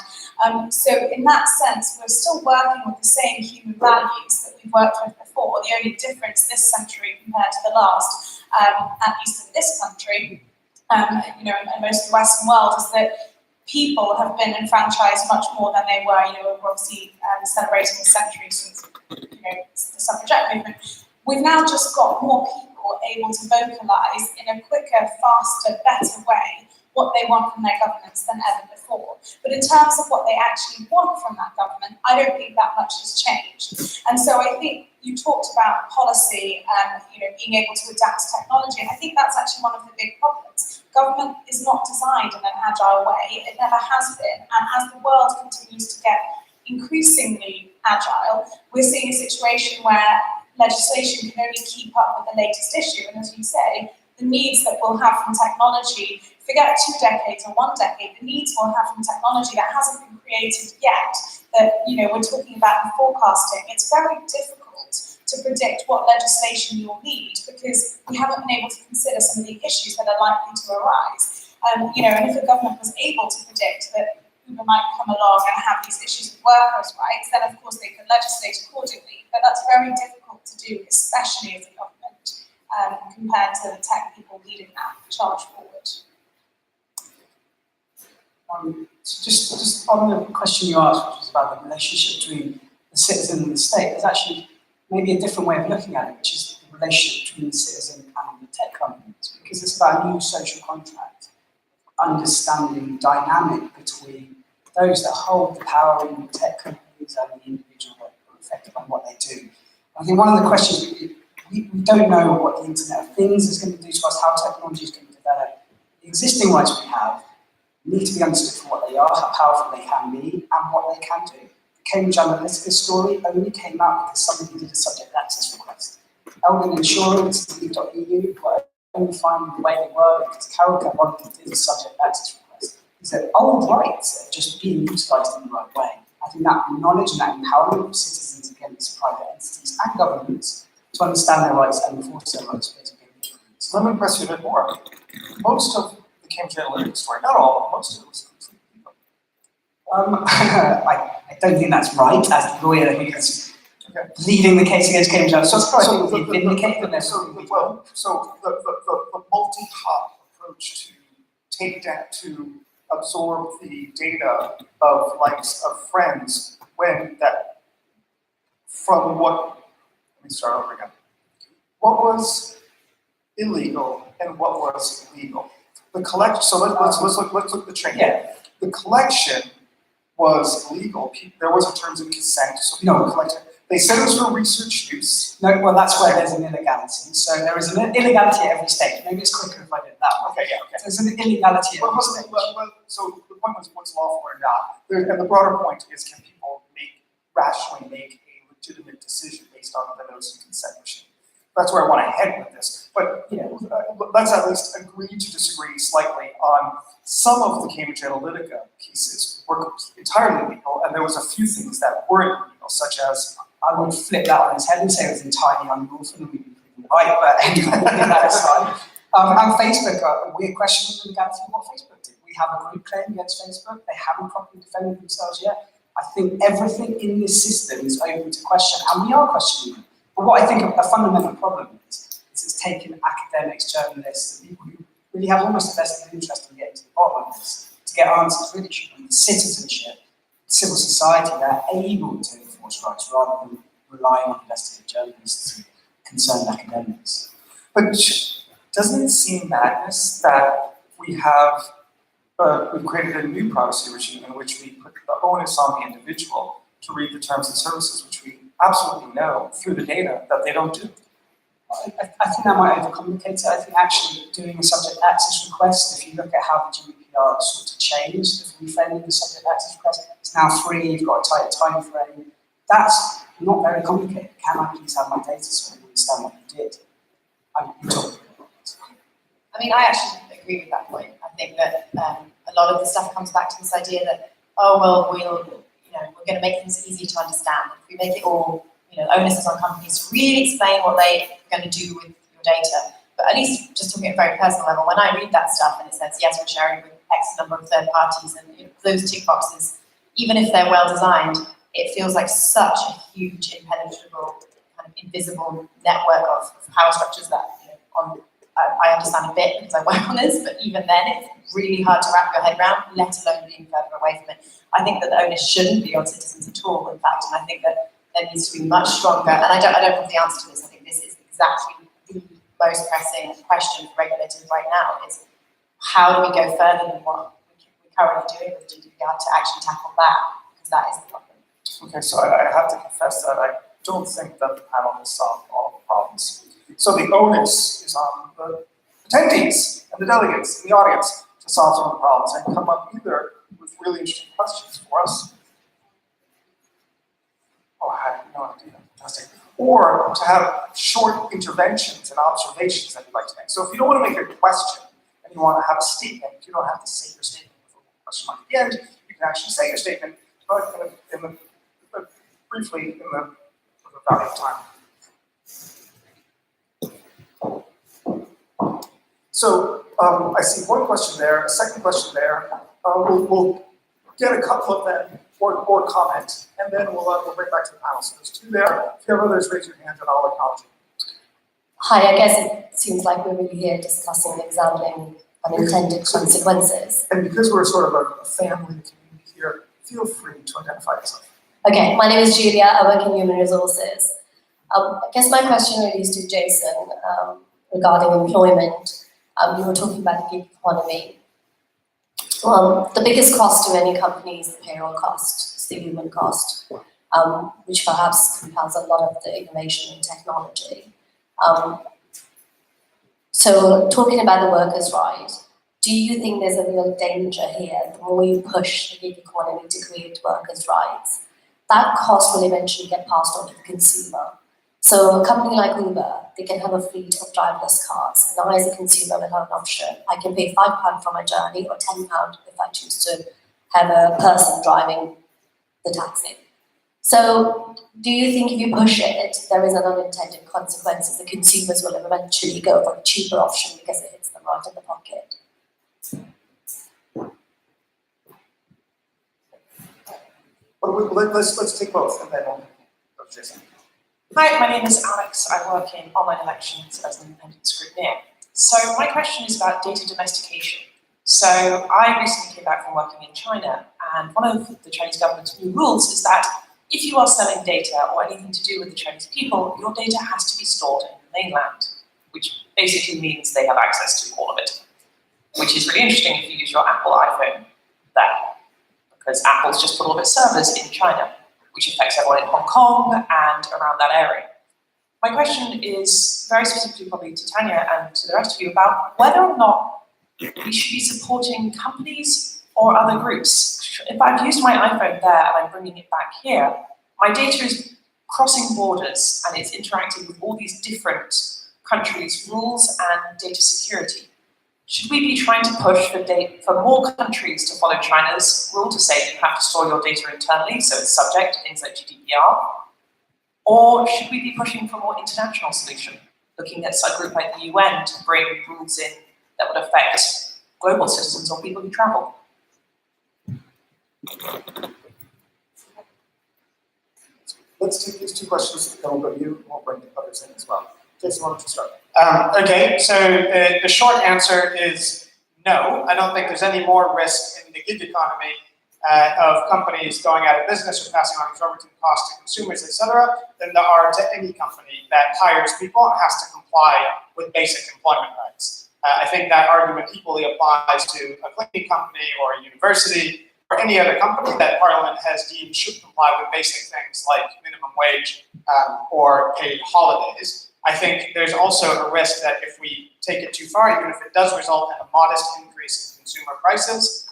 So in that sense, we're still working with the same human values that we've worked with before. before. The only difference this century compared to the last, at least in this country, you know, and most of the Western world, is that people have been enfranchised much more than they were. You know, we're obviously celebrating the century since, you know, the suffragette movement. We've now just got more people able to vocalise in a quicker, faster, better way what they want from their governments than ever before. But in terms of what they actually want from that government, I don't think that much has changed. And so I think you talked about policy and, you know, being able to adapt to technology. And I think that's actually one of the big problems. Government is not designed in an agile way. It never has been. And as the world continues to get increasingly agile, we're seeing a situation where legislation can only keep up with the latest issue. And as you say, the needs that we'll have from technology, forget 2 decades or 1 decade, the needs we'll have from technology that hasn't been created yet, that, you know, we're talking about in forecasting, it's very difficult to predict what legislation you'll need because we haven't been able to consider some of the issues that are likely to arise. You know, and if the government was able to predict that Uber might come along and have these issues with workers' rights, then of course they could legislate accordingly. But that's very difficult to do, especially as a government, compared to the tech people leading that charge forward. So just on the question you asked, which was about the relationship between the citizen and the state, there's actually maybe a different way of looking at it, which is the relationship between the citizen and the tech companies, because it's about a new social contract, understanding the dynamic between those that hold the power in the tech companies and the individual that are affected by what they do. I think one of the questions, we don't know what the Internet of Things is going to do to us, how technology is going to develop. The existing rights we have need to be understood for what they are, how powerful they can be, and what they can do. The Cambridge Analytica story only came out because somebody did a subject access request. Eldon Insurance, .eu, were only finding the way they were because Carol Gavon did a subject access request. Is that old rights are just being utilised in the right way. I think that knowledge and that empowerment of citizens against private entities and governments to understand their rights and enforce their rights plays a big difference. Let me press you a bit more. Most of the Cambridge Analytica story, not all, but most of it was completely legal. I don't think that's right. As the lawyer who's leading the case against Cambridge Analytica, So the multi-hop approach to take down, to absorb the data of likes of friends when that, from what, let me start over again. What was illegal and what was legal? The collection, so let's look at the chain. Yeah. The collection was legal. There was a terms of consent, so people collected. They said it was for research use. No, well, that's where there's an illegality. So there is an illegality at every stage. Maybe it's quicker if I did it that way. Okay, yeah, okay. There's an illegality at every stage. So the point was what's lawful or not. And the broader point is, can people rationally make a legitimate decision based on the notice of consent machine? That's where I want to head with this. But let's at least agree to disagree slightly on some of the Cambridge Analytica pieces were entirely legal, and there was a few things that weren't legal, such as I would flip that on its head and say it was entirely unlawful and we'd be proven right, but anyway, leave that aside. And Facebook, we're questioning the legality of what Facebook did. We have a group claim against Facebook. They haven't properly defended themselves yet. I think everything in this system is open to question, and we are questioning them. But what I think a fundamental problem is it's taken academics, journalists, and people who really have almost a vested interest in getting to the bottom of this to get answers. Really should be citizenship, civil society that are able to enforce rights rather than relying on investigative journalists and concerned academics. But doesn't it seem madness that we have we've created a new privacy regime in which we put the onus on the individual to read the terms and services, which we absolutely know through the data that they don't do? I think that might overcomplicate it. I think actually doing a subject access request, if you look at how the GDPR sort of changed, if we reframing the subject access request, it's now free, you've got a tight time frame. That's not very complicated. Can I please have my data so I understand what you did? I mean, I actually agree with that point. I think that a lot of the stuff comes back to this idea that, we're going to make things easy to understand. If we make it all, onus is on companies to really explain what they're going to do with your data. But at least just talking at a very personal level, when I read that stuff and it says, yes, we're sharing with X number of third parties, and those tick boxes, even if they're well designed, it feels like such a huge impenetrable kind of invisible network of power structures that, I understand a bit because I work on this, but even then it's really hard to wrap your head around, let alone being further away from it. I think that the onus shouldn't be on citizens at all, in fact, and I think that there needs to be much stronger, and I don't have the answer to this. I think this is exactly the most pressing question for regulators right now, is how do we go further than what we're currently doing with GDPR to actually tackle that, because that is the problem. Okay, so I have to confess that I don't think that the panel has solved all the problems. So the onus is on the attendees and the delegates in the audience to solve some of the problems and come up either with really interesting questions for us. Oh, I had no idea. Fantastic. Or to have short interventions and observations that you'd like to make. So if you don't want to make a question and you want to have a statement, you don't have to say your statement with a question mark at the end. You can actually say your statement, but briefly in the value of time. So I see one question there, a second question there. We'll get a couple of them or comment, and then we'll bring back to the panel. So there's two there. If you have others, raise your hand and I'll acknowledge you. Hi, I guess it seems like we're really here discussing and examining unintended consequences. And because we're sort of a family community here, feel free to identify yourself. Okay, my name is Julia, I work in human resources. I guess my question really is to Jason regarding employment. You were talking about the gig economy. The biggest cost to any company is the payroll cost, it's the human cost, which perhaps compels a lot of the innovation and technology. So talking about the workers' right, do you think there's a real danger here, the more you push the gig economy to create workers' rights, that cost will eventually get passed on to the consumer? So a company like Uber, they can have a fleet of driverless cars, and I as a consumer will have an option. I can pay £5 for my journey or £10 if I choose to have a person driving the taxi. So do you think if you push it, there is an unintended consequence? The consumers will eventually go for a cheaper option because it hits them right in the pocket? Well, let's take both and then we'll go to Jason. Hi, my name is Alex. I work in online elections as an independent scrutineer. So my question is about data domestication. So I recently came back from working in China, and one of the Chinese government's new rules is that if you are selling data or anything to do with the Chinese people, your data has to be stored in the mainland, which basically means they have access to all of it, which is really interesting if you use your Apple iPhone there, because Apple's just put all of its servers in China, which affects everyone in Hong Kong and around that area. My question is very specifically probably to Tanya and to the rest of you about whether or not we should be supporting companies or other groups. If I've used my iPhone there and I'm bringing it back here, my data is crossing borders and it's interacting with all these different countries' rules and data security. Should we be trying to push for more countries to follow China's rule to say you have to store your data internally, so it's subject to things like GDPR? Or should we be pushing for a more international solution, looking at a group like the UN to bring rules in that would affect global citizens or people who travel? Let's take these two questions, then we'll go to you, and we'll bring others in as well. Jason, why don't you start? Okay, so the short answer is no. I don't think there's any more risk in the gig economy of companies going out of business or passing on exorbitant costs to consumers, etc., than there are to any company that hires people and has to comply with basic employment rights. I think that argument equally applies to a cleaning company or a university or any other company that Parliament has deemed should comply with basic things like minimum wage or paid holidays. I think there's also a risk that if we take it too far, even if it does result in a modest increase in consumer prices,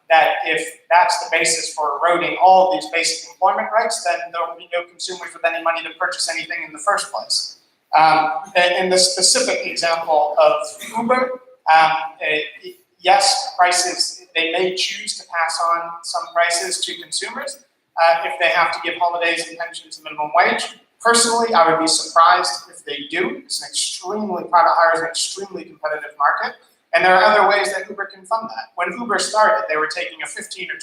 that if that's the basis for eroding all of these basic employment rights, then there will be no consumers with any money to purchase anything in the first place. In the specific example of Uber, yes, prices, they may choose to pass on some prices to consumers if they have to give holidays and pensions and minimum wage. Personally, I would be surprised if they do. It's an private hire is an extremely competitive market. And there are other ways that Uber can fund that. When Uber started, they were taking a 15 or 20%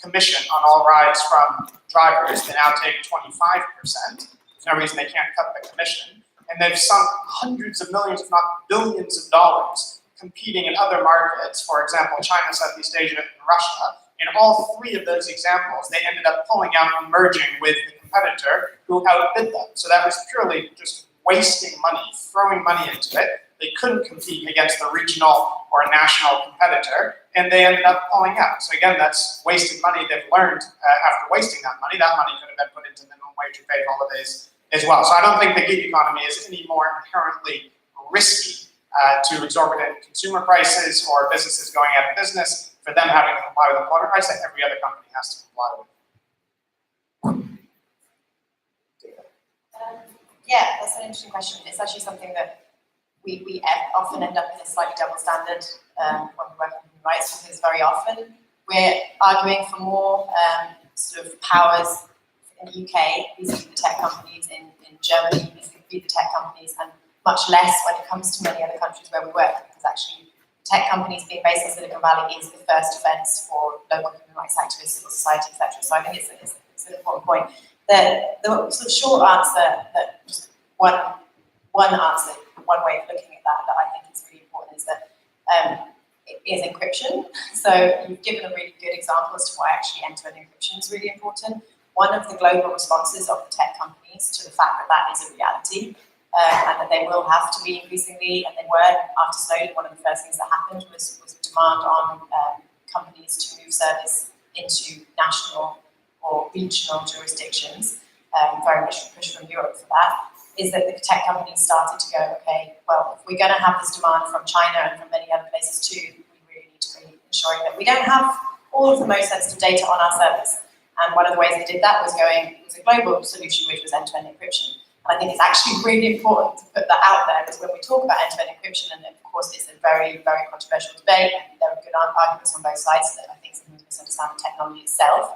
commission on all rides from drivers. They now take 25%. There's no reason they can't cut the commission. And they've sunk hundreds of millions, if not billions of dollars competing in other markets, for example, China, Southeast Asia, and Russia. In all three of those examples, they ended up pulling out and merging with the competitor who outbid them. So that was purely just wasting money, throwing money into it. They couldn't compete against the regional or national competitor, and they ended up pulling out. So again, that's wasted money. They've learned after wasting that money could have been put into minimum wage or paid holidays as well. So I don't think the gig economy is any more inherently risky to exorbitant consumer prices or businesses going out of business for them having to comply with employment rights that every other company has to comply with. Yeah, that's an interesting question. It's actually something that we often end up in a slightly double standard when we work on human rights, because very often we're arguing for more sort of powers in the UK, vis-a-vis the tech companies, in Germany, vis-a-vis the tech companies, and much less when it comes to many other countries where we work, because actually tech companies being based in Silicon Valley is the first offence for local human rights activists, civil society, etc. So I think it's an important point. The sort of short answer, that one answer, one way of looking at that I think is really important is that it is encryption. So you've given a really good example as to why actually end-to-end encryption is really important. One of the global responses of the tech companies to the fact that that is a reality, and that they will have to be increasingly, and they were after Snowden, one of the first things that happened was demand on companies to move service into national or regional jurisdictions, very much push from Europe for that, is that the tech companies started to go, okay, well, if we're going to have this demand from China and from many other places too, we really need to be ensuring that we don't have all of the most sensitive data on our servers. And one of the ways they did that was a global solution, which was end-to-end encryption. And I think it's actually really important to put that out there, because when we talk about end-to-end encryption, and of course it's a very, very controversial debate, and there are good arguments on both sides that I think sometimes misunderstand the technology itself.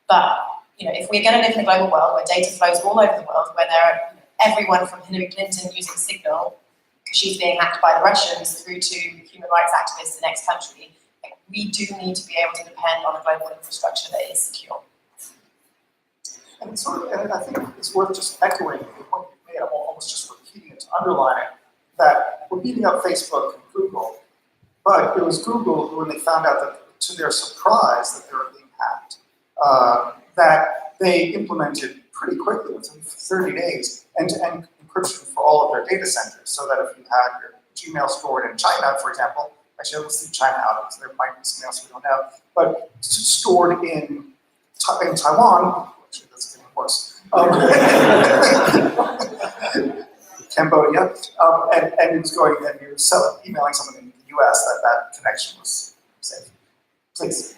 But if we're going to live in a global world where data flows all over the world, where there are everyone from Hillary Clinton using Signal because she's being hacked by the Russians through to human rights activists in the next country, we do need to be able to depend on a global infrastructure that is secure. And and I think it's worth just echoing the point you made, almost just repeating it to underline it, that we're beating up Facebook and Google, but it was Google who, when they found out that, to their surprise, that they were being hacked, that they implemented pretty quickly, within 30 days, end-to-end encryption for all of their data centers, so that if you had your Gmail stored in China, for example, actually let's leave China out, because there might be something else we don't know, but stored in Taiwan, actually that's getting worse, Cambodia, and it was going, and you were emailing someone in the US that connection was safe. Please.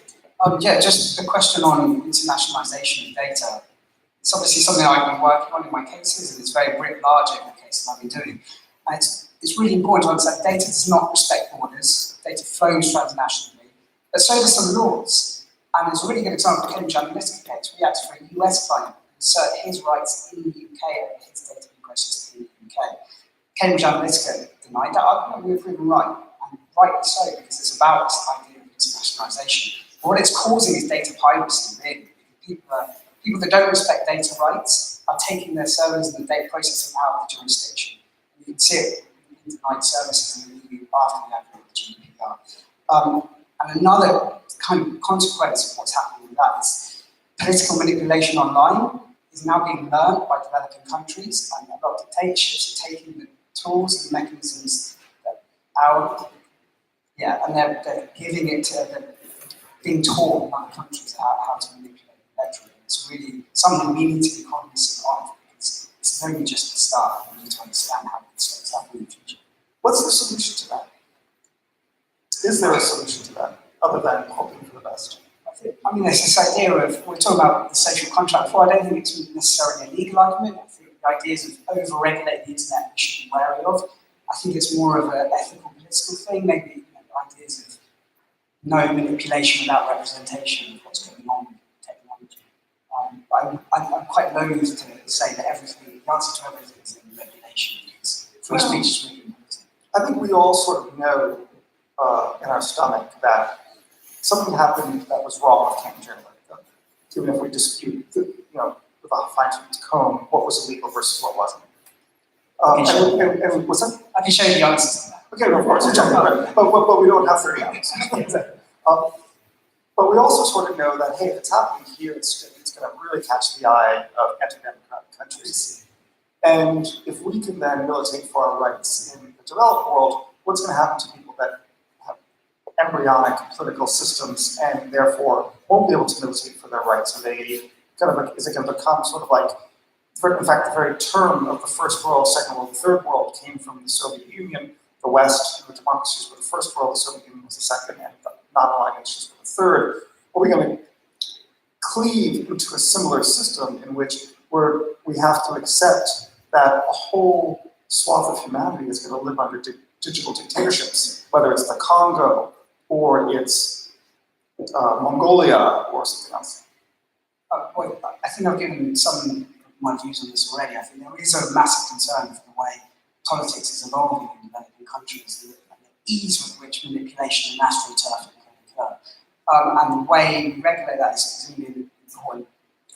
Yeah, just a question on internationalization of data. It's obviously something I've been working on in my cases, and it's very writ large in the cases I've been doing. And it's really important to understand data does not respect borders. Data flows transnationally, but so do some laws. And there's a really good example of the Cambridge Analytica case. We had for a US client assert his rights in the UK and his data being processed in the UK. Cambridge Analytica denied that argument. We were proven right, and rightly so, because it's about this idea of internationalization. But what it's causing is data piracy, really. People that don't respect data rights are taking their servers and the data processing out of the jurisdiction. You can see it in denied services in the EU after the advent of GDPR. And another kind of consequence of what's happening with that is political manipulation online is now being learned by developing countries, and a lot of dictatorships are taking the tools and mechanisms that and they're giving it to, they're being taught by countries how to manipulate electorate. It's really something we need to be cognizant of, because it's only just the start. We need to understand how it's happening in the future. What's the solution to that? Is there a solution to that, other than hoping for the best? I mean, there's this idea of, we're talking about the social contract before, I don't think it's necessarily a legal argument. I think the ideas of over-regulating the internet we should be wary of. I think it's more of an ethical, political thing, maybe ideas of no manipulation without representation of what's going on with technology. I'm quite loath to say that the answer to everything is in regulation, because free speech is really important. I think we all sort of know in our stomach that something happened that was wrong with Cambridge Analytica. Even if we dispute, with a fine-tooth comb, what what was illegal versus what wasn't. Okay, And what's that? I can show you the answers to that. Okay, no, of course, exactly, right. But we don't have 30 hours. Exactly. But we also sort of know that, hey, if it's happening here, it's going to really catch the eye of anti-democratic countries. And if we can then militate for our rights in the developed world, what's going to happen to people that have embryonic political systems and therefore won't be able to militate for their rights? Are they is it going to become sort of like, in fact, the very term of the First World, Second World, Third World came from the Soviet Union. The West, the democracies were the first world, the Soviet Union was the second, and the non-aligned nations were the third. Are we going to cleave into a similar system in which we have to accept that a whole swath of humanity is going to live under digital dictatorships, whether it's the Congo or it's Mongolia or something else? Well, I think I've given some of my views on this already. I think there is a massive concern for the way politics is evolving in developing countries, and the ease with which manipulation and mastery turf can occur. And the way we regulate that is going to be an important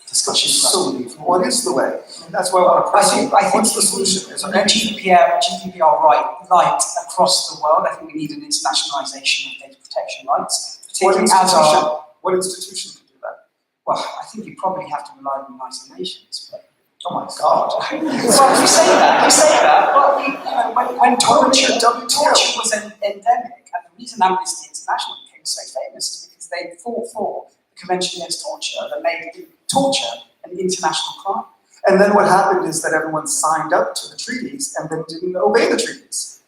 discussion. So, what is the way? And that's why I want to press you. What's the solution? Is there any? GDPR light across the world. I think we need an internationalization of data protection rights, particularly as our. What institution can do that? Well, I think you probably have to rely on the United Nations. But, oh my God! Well, you say that. But when torture was endemic, and the reason Amnesty International became so famous is because they fought for the Convention Against Torture that made torture an international crime. And then what happened is that everyone signed up to the treaties and then didn't obey the treaties.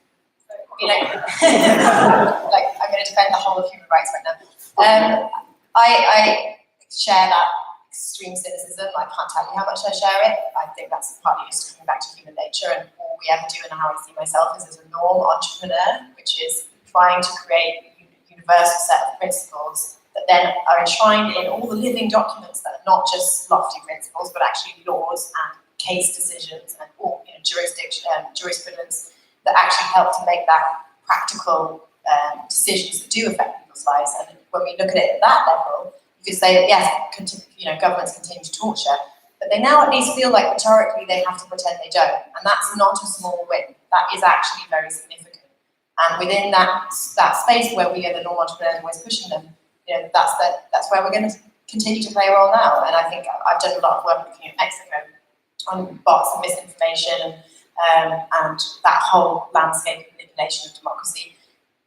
You know, like I'm going to defend the whole of human rights right now. I share that extreme cynicism. I can't tell you how much I share it. I think that's partly just coming back to human nature, and all we ever do and how I see myself is as a norm entrepreneur, which is trying to create a universal set of principles that then are enshrined in all the living documents that are not just lofty principles, but actually laws and case decisions and all jurisprudence that actually help to make that practical decisions that do affect people's lives. And when we look at it at that level, you could say that yes, governments continue to torture, but they now at least feel like rhetorically they have to pretend they don't, and that's not a small win. That is actually very significant. And within that space where we are the normal entrepreneurs always pushing them, that's where we're going to continue to play a role now. And I think I've done a lot of work looking at Mexico on bots and misinformation and that whole landscape of manipulation of democracy.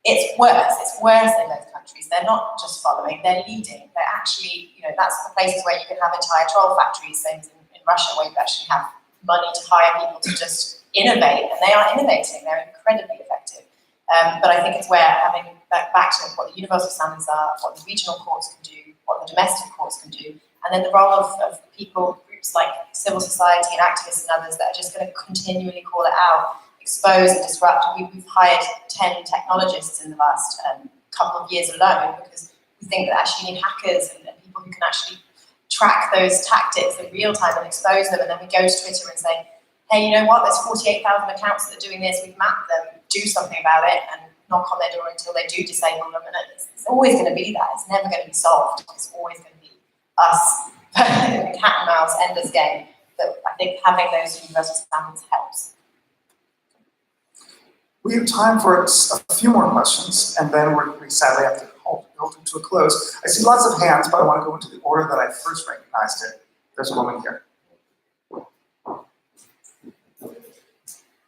It's worse in those countries. They're not just following, they're leading. They're actually, that's the places where you can have entire troll factories, same as in Russia, where you actually have money to hire people to just innovate, and they are innovating. They're incredibly effective. But I think it's where having back to what the universal standards are, what the regional courts can do, what the domestic courts can do, and then the role of people, groups like civil society and activists and others that are just going to continually call it out, expose and disrupt. We've hired 10 technologists in the last couple of years alone because we think that actually you need hackers and people who can actually track those tactics in real time and expose them. And then we go to Twitter and say, hey, you know what, there's 48,000 accounts that are doing this, we've mapped them, do something about it, and knock on their door until they do disable them. And it's always going to be that. It's never going to be solved. It's always going to be us, cat and mouse, endless game. But I think having those universal standards helps. We have time for a few more questions, and then we sadly have to hold it to a close. I see lots of hands, but I want to go into the order that I first recognized it. There's a woman here.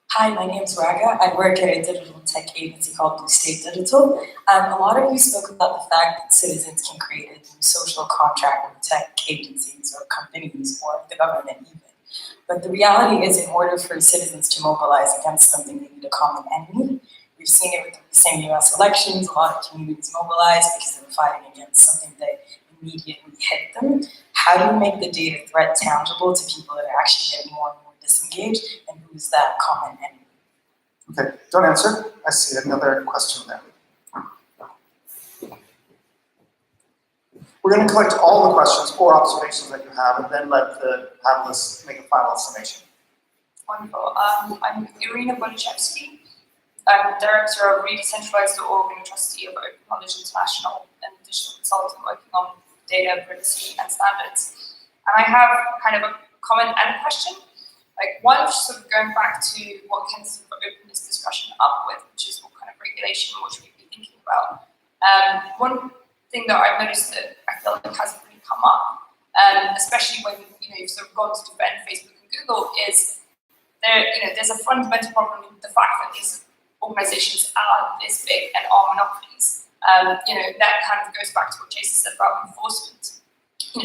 Hi, my name is Raga. I work at a digital tech agency called Blue State Digital. A lot of you spoke about the fact that citizens can create a new social contract with tech agencies or companies or the government even. But the reality is, in order for citizens to mobilize against something, they need a common enemy. We've seen it with the recent US elections. A lot of communities mobilized because they were fighting against something that immediately hit them. How do you make the data threat tangible to people that are actually getting more and more disengaged, and who is that common enemy? Okay, don't answer. I see another question there. We're going to collect all the questions or observations that you have, and then let the panelists make a final summation. Wonderful. I'm Irina Bonichevsky. I'm Director of Redecentralized.org and Trustee of Open Knowledge International and digital consultant working on data privacy and standards. And I have kind of a comment and a question. Like one, sort of going back to what Ken sort of opened this discussion up with, which is what kind of regulation what should we be thinking about. One thing that I've noticed that I feel like hasn't really come up, especially when you've sort of gone to defend Facebook and Google, is there's a fundamental problem with the fact that these organizations are this big and are monopolies. That kind of goes back to what Jason said about enforcement.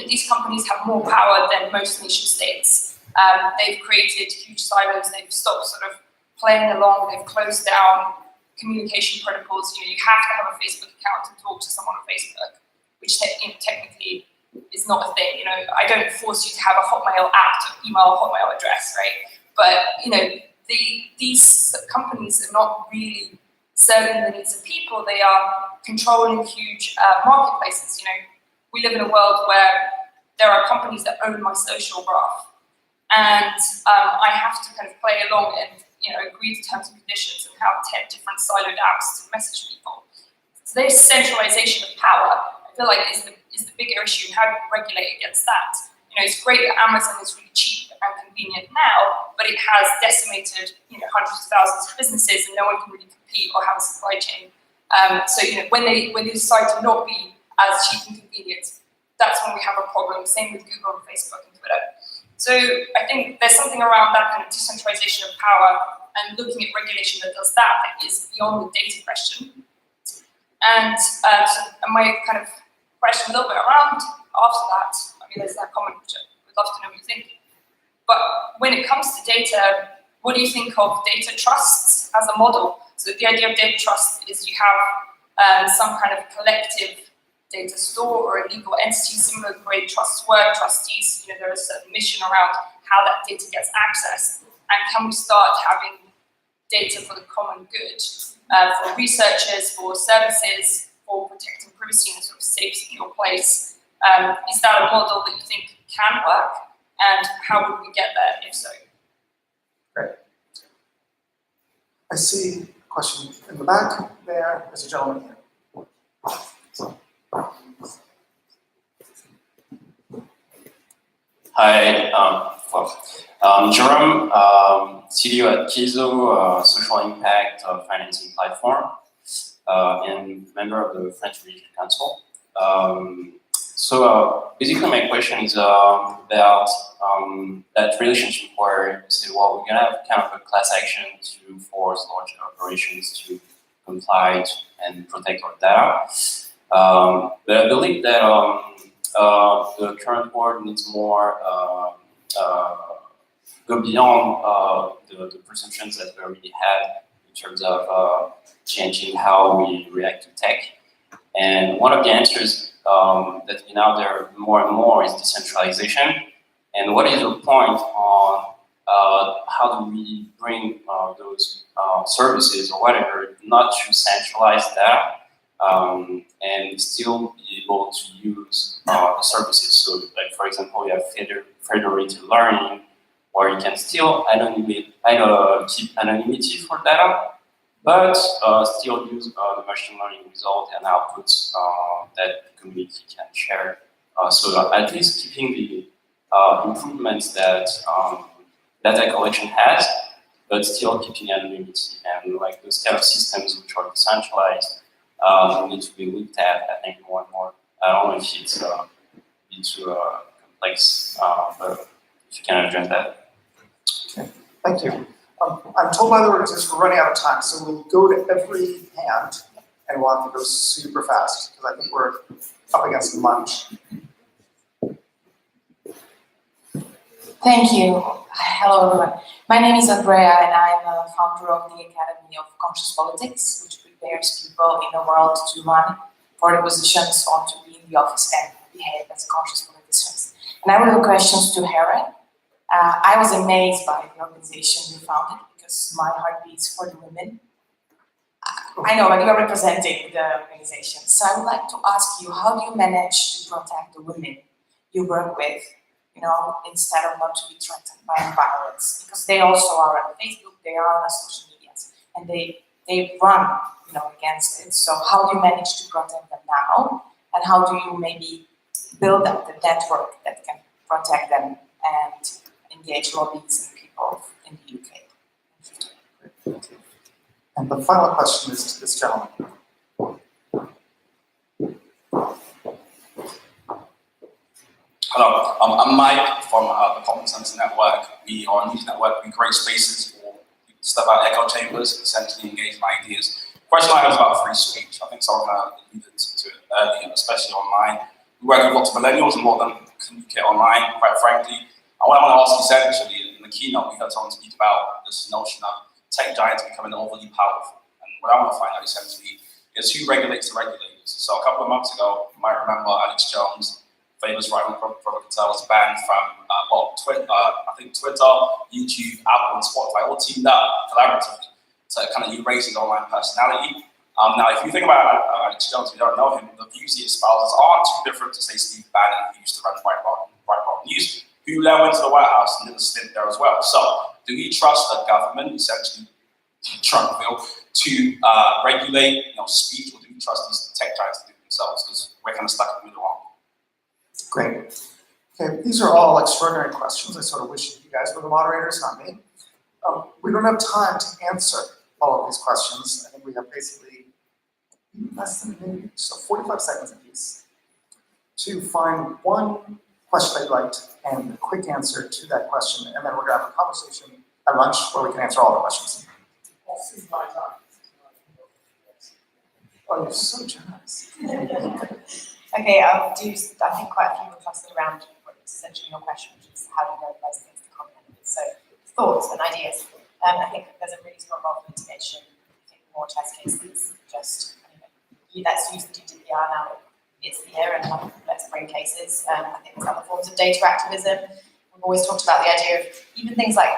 These companies have more power than most nation states. They've created huge silos. They've stopped sort of playing along. They've closed down communication protocols. You have to have a Facebook account to talk to someone on Facebook, which technically is not a thing. I don't force you to have a Hotmail app to email a Hotmail address, right? But these companies are not really serving the needs of people. They are controlling huge marketplaces. We live in a world where there are companies that own my social graph, and I have to kind of play along and agree to terms and conditions and have 10 different siloed apps to message people. So this centralization of power, I feel like, is the bigger issue. How do we regulate against that? It's great that Amazon is really cheap and convenient now, but it has decimated hundreds of thousands of businesses, and no one can really compete or have a supply chain. So when they decide to not be as cheap and convenient, that's when we have a problem. Same with Google and Facebook and Twitter. So I think there's something around that kind of decentralization of power and looking at regulation that does that is beyond the data question. And my kind of question a little bit around after that, there's that comment which I would love to know what you think. But when it comes to data, what do you think of data trusts as a model? So the idea of data trust is you have some kind of collective data store or a legal entity, similar to the way trusts work. Trustees, there is a certain mission around how that data gets accessed. And can we start having data for the common good, for researchers, for services, for protecting privacy in a sort of safe, secure place? Is that a model that you think can work? And how would we get there, if so? Great. I see a question in the back there. There's a gentleman here. Hi, I'm Jerome, CDO at Kizo, social impact financing platform, and member of the French Region Council. So basically my question is about that relationship where you say, well, we're gonna have kind of a class action to force large corporations to comply and protect our data. But I believe that the current world needs more go beyond the perceptions that we already had in terms of changing how we react to tech. And one of the answers that's been out there more and more is decentralization. And what is your point on how do we bring those services or whatever not to centralize that and still be able to use the services? So, like for example, you have federated learning, where you can still keep anonymity for data, but still use the machine learning result and outputs that the community can share. So at least keeping the improvements that data collection has, but still keeping anonymity. And like those kind of systems which are decentralized need to be looked at, I think, more and more. I don't know if it's a bit too complex, but if you can address that. Okay, thank you. I'm told by the organizers we're running out of time, so we'll go to every hand and we'll have to go super fast because I think we're up against lunch. Thank you. Hello, everyone. My name is Andrea, and I'm a founder of the Academy of Conscious Politics, which prepares people in the world to run for the positions or to be in the office and behave as conscious politicians. And I will have questions to Hera. I was amazed by the organization you founded because my heart beats for the women. I know, but you are representing the organization. So I would like to ask you, how do you manage to protect the women you work with, instead of not to be threatened by violence? Because they also are on Facebook, they are on the social medias, and they run, against it. So how do you manage to protect them now? And how do you maybe build up the network that can protect them and engage lobbies and people And the final question is to this gentleman. Hello, I'm Mike from the Common Sense Network. We are a news network. We create spaces for people to step out echo chambers, essentially engage in ideas. The question I have is about free speech. I think someone alluded to it earlier, especially online. We work with lots of millennials and a lot of them communicate online, quite frankly. And what I want to ask essentially, in the keynote, we heard someone speak about this notion of tech giants becoming overly powerful. And what I want to find out essentially is who regulates the regulators. So a couple of months ago, you might remember Alex Jones, famous right-wing provocateur, was banned from Twitter, I think Twitter, YouTube, Apple, and Spotify all teamed up collaboratively to kind of erase his online personality. Now, if you think about Alex Jones, we don't know him, the views he espouses aren't too different to, say, Steve Bannon, who used to run Breitbart News, who then went to the White House and did a stint there as well. So, do we trust the government, essentially Trumpville, to regulate speech, or do we trust these tech giants to do it themselves? Because we're kind of stuck in the middle on. Great. Okay, these are all extraordinary questions. I sort of wish you guys were the moderators, not me. We don't have time to answer all of these questions. I think we have basically less than a minute, so 45 seconds apiece, to find one question that you liked and a quick answer to that question, and then we're going to have a conversation at lunch where we can answer all the questions. Oh, you're so generous. Okay, I'll do, I think quite a few were clustered around what is essentially your question, which is how do you mobilize things to content. So thoughts and ideas. I think there's a really strong role for litigation. I think more test cases, just, let's use the GDPR now. It's here and let's bring cases. I think there's other forms of data activism. We've always talked about the idea of even things like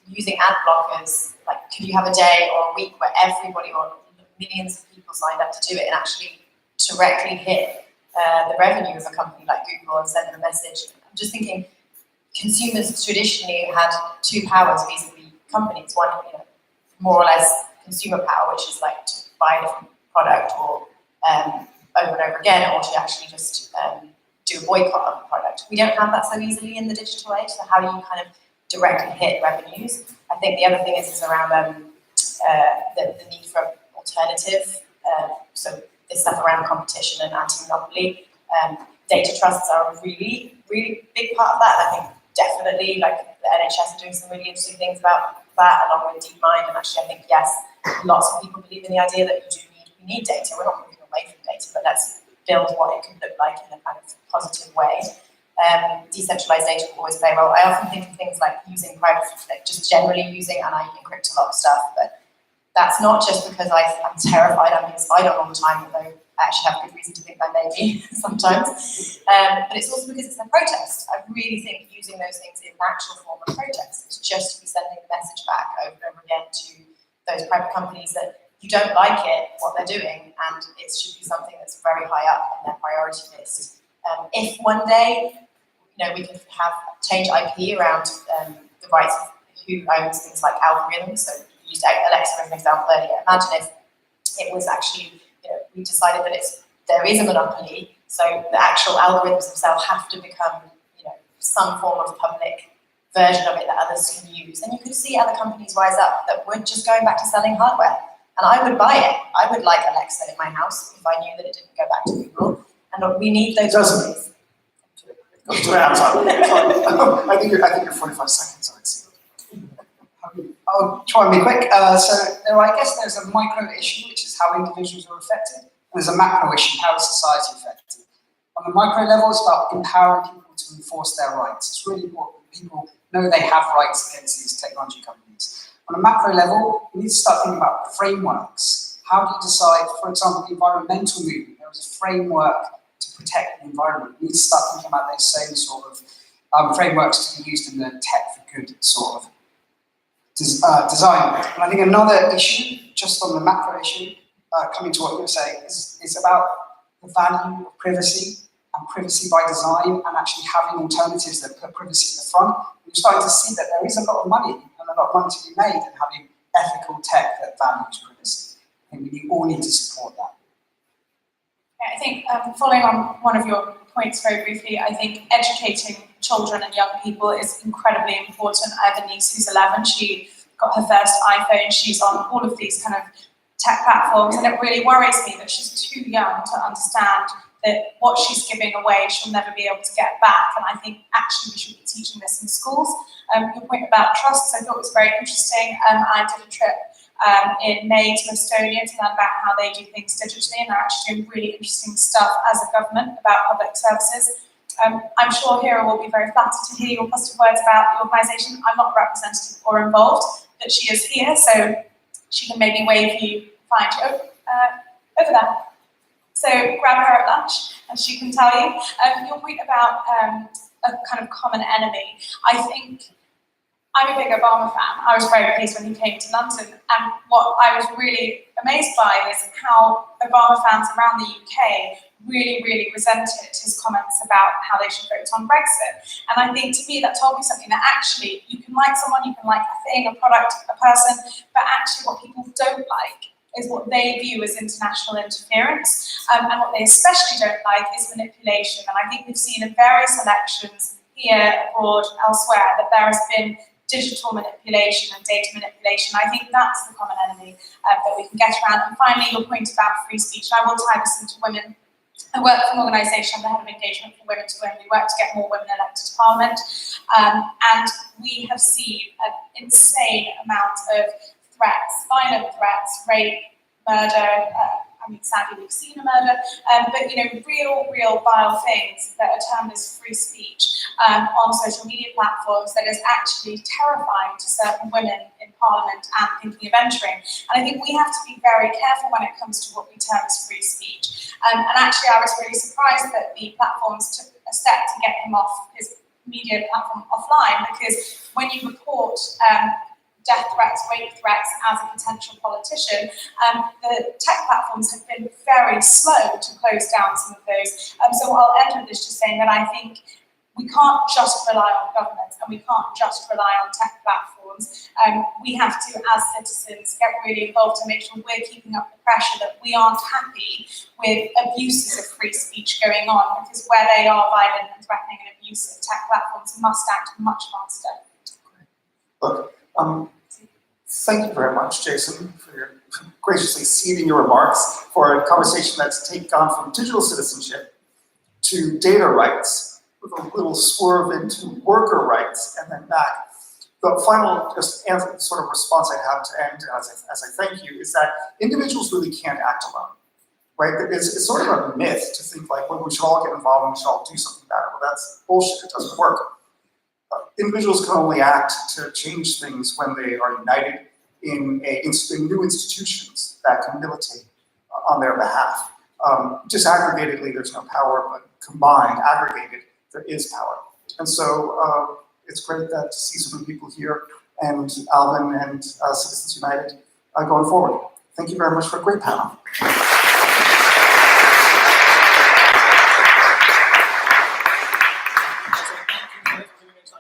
using ad blockers, like could you have a day or a week where everybody or millions of people signed up to do it and actually directly hit the revenue of a company like Google and send them a message. I'm just thinking consumers traditionally had two powers vis-a-vis companies. One, more or less consumer power, which is like to buy a different product or over and over again, or to actually just do a boycott of the product. We don't have that so easily in the digital age, so how do you kind of directly hit revenues? I think the other thing is around the need for alternative, so this stuff around competition and anti-monopoly. Data trusts are a really, really big part of that. I think definitely, like the NHS are doing some really interesting things about that, along with DeepMind. And actually, I think yes, lots of people believe in the idea that we need data. We're not moving away from data, but let's build what it could look like in a kind of positive way. Decentralized data will always play a role. I often think of things like using private, like just generally using, and I encrypt a lot of stuff, but that's not just because I'm terrified I'm being spied on all the time, although I actually have good reason to think I may be sometimes. But it's also because it's a protest. I really think using those things in an actual form of protest is just to be sending the message back over and over again to those private companies that you don't like it, what they're doing, and it should be something that's very high up in their priority list. If one day, we can have change IP around the rights of who owns things like algorithms, so used Alexa as an example earlier. Imagine if it was actually, we decided that there is a monopoly, so the actual algorithms themselves have to become, some form of public version of it that others can use. And you could see other companies rise up that were just going back to selling hardware. And I would buy it. I would like Alexa in my house if I knew that it didn't go back to Google. And we need those companies. I think you're 45 seconds on it. I'll try and be quick. I guess there's a micro issue, which is how individuals are affected. And there's a macro issue, how is society affected. On the micro level, it's about empowering people to enforce their rights. It's really important that people know they have rights against these technology companies. On a macro level, we need to start thinking about frameworks. How do you decide, for example, the environmental movement? There is a framework to protect the environment. We need to start thinking about those same sort of frameworks to be used in the tech for good sort of design. And I think another issue, just on the macro issue, coming to what you were saying, is about the value of privacy and privacy by design, and actually having alternatives that put privacy at the front. We're starting to see that there is a lot of money and a lot of money to be made in having ethical tech that values privacy. I think we all need to support that. I think following on one of your points very briefly, I think educating children and young people is incredibly important. I have a niece who's 11. She got her first iPhone. She's on all of these kind of tech platforms, and it really worries me that she's too young to understand that what she's giving away she'll never be able to get back. And I think actually we should be teaching this in schools. Your point about trusts I thought was very interesting. I did a trip in May to Estonia to learn about how they do things digitally, and they're actually doing really interesting stuff as a government about public services. I'm sure Hira will be very flattered to hear your positive words about the organisation. I'm not representative or involved, but she is here, so she can maybe wave you, find you over there. So grab her at lunch and she can tell you. Your point about a kind of common enemy, I think I'm a big Obama fan. I was very pleased when he came to London, and what I was really amazed by is how Obama fans around the UK really resented his comments about how they should vote on Brexit. And I think to me that told me something, that actually you can like someone, you can like a thing, a product, a person, but actually what people don't like is what they view as international interference, and what they especially don't like is manipulation. And I think we've seen in various elections here, abroad, elsewhere, that there has been digital manipulation and data manipulation. I think that's the common enemy that we can get around. And finally, your point about free speech, I will tie this into women. I work for an organisation, I'm the head of engagement for Women to Win. We work to get more women elected to Parliament, and we have seen an insane amount of threats, violent threats, rape, murder, I mean, sadly we've seen a murder, but you know, real vile things that are termed as free speech on social media platforms that is actually terrifying to certain women in Parliament and thinking of entering. And I think we have to be very careful when it comes to what we term as free speech. And actually I was really surprised that the platforms took a step to get him off his media platform offline, because when you report death threats, rape threats as a potential politician, the tech platforms have been very slow to close down some of those. So I'll end with this just saying that I think we can't just rely on governments and we can't just rely on tech platforms. We have to, as citizens, get really involved to make sure we're keeping up the pressure, that we aren't happy with abuses of free speech going on, because where they are violent and threatening and abusive, tech platforms must act much faster. Look, thank you very much, Jason, for your graciously ceding your remarks for a conversation that's gone from digital citizenship to data rights, with a little swerve into worker rights, and then back. The final sort of response I have to end, as I thank you, is that individuals really can't act alone, right? It's sort of a myth to think like, well, we should all get involved and we should all do something about it. Well, that's bullshit. It doesn't work. Individuals can only act to change things when they are united in new institutions that can militate on their behalf. Disaggregatedly, there's no power, but combined, aggregated, there is power. And so it's great to see so many people here, and Alvin and Citizens United going forward. Thank you very much for a great panel.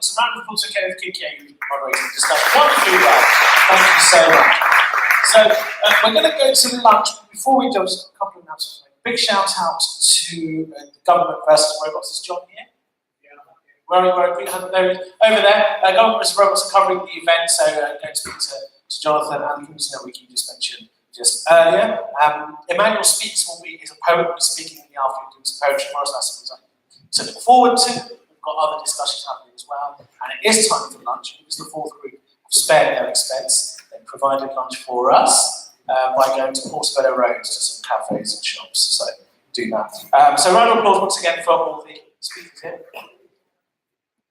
So round of applause for Kenneth Kikier, who's moderating the discussion. Wonderfully well. Thank you so much. So we're going to go to lunch. Before we do, just a couple of announcements. Big shout out to the Government versus Robots. Is John here? Yeah. Where are we? Over there. Government versus Robots are covering the event, so going to speak to Jonathan and the Community Network you just mentioned just earlier. Emmanuel Speaks is a poet, will be speaking in the afternoon, doing some poetry for us. That's something to look forward to. We've got other discussions happening as well. And it is time for lunch. It was the fourth group of Spared No Expense. They provided lunch for us by going to Portobello Road to some cafes and shops. So do that. So round of applause once again for all the speakers here.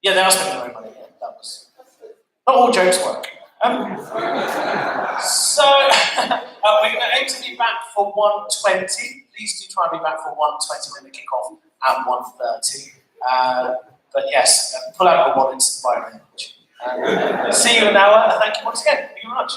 Yeah, they are spending their own money. Yeah, that was not all jokes work. So we're going to aim to be back for 1:20. Please do try and be back for 1:20 when they kick off at 1:30. But yes, pull out your wallets and buy a lunch. See you in an hour, and thank you once again. Thank you very much.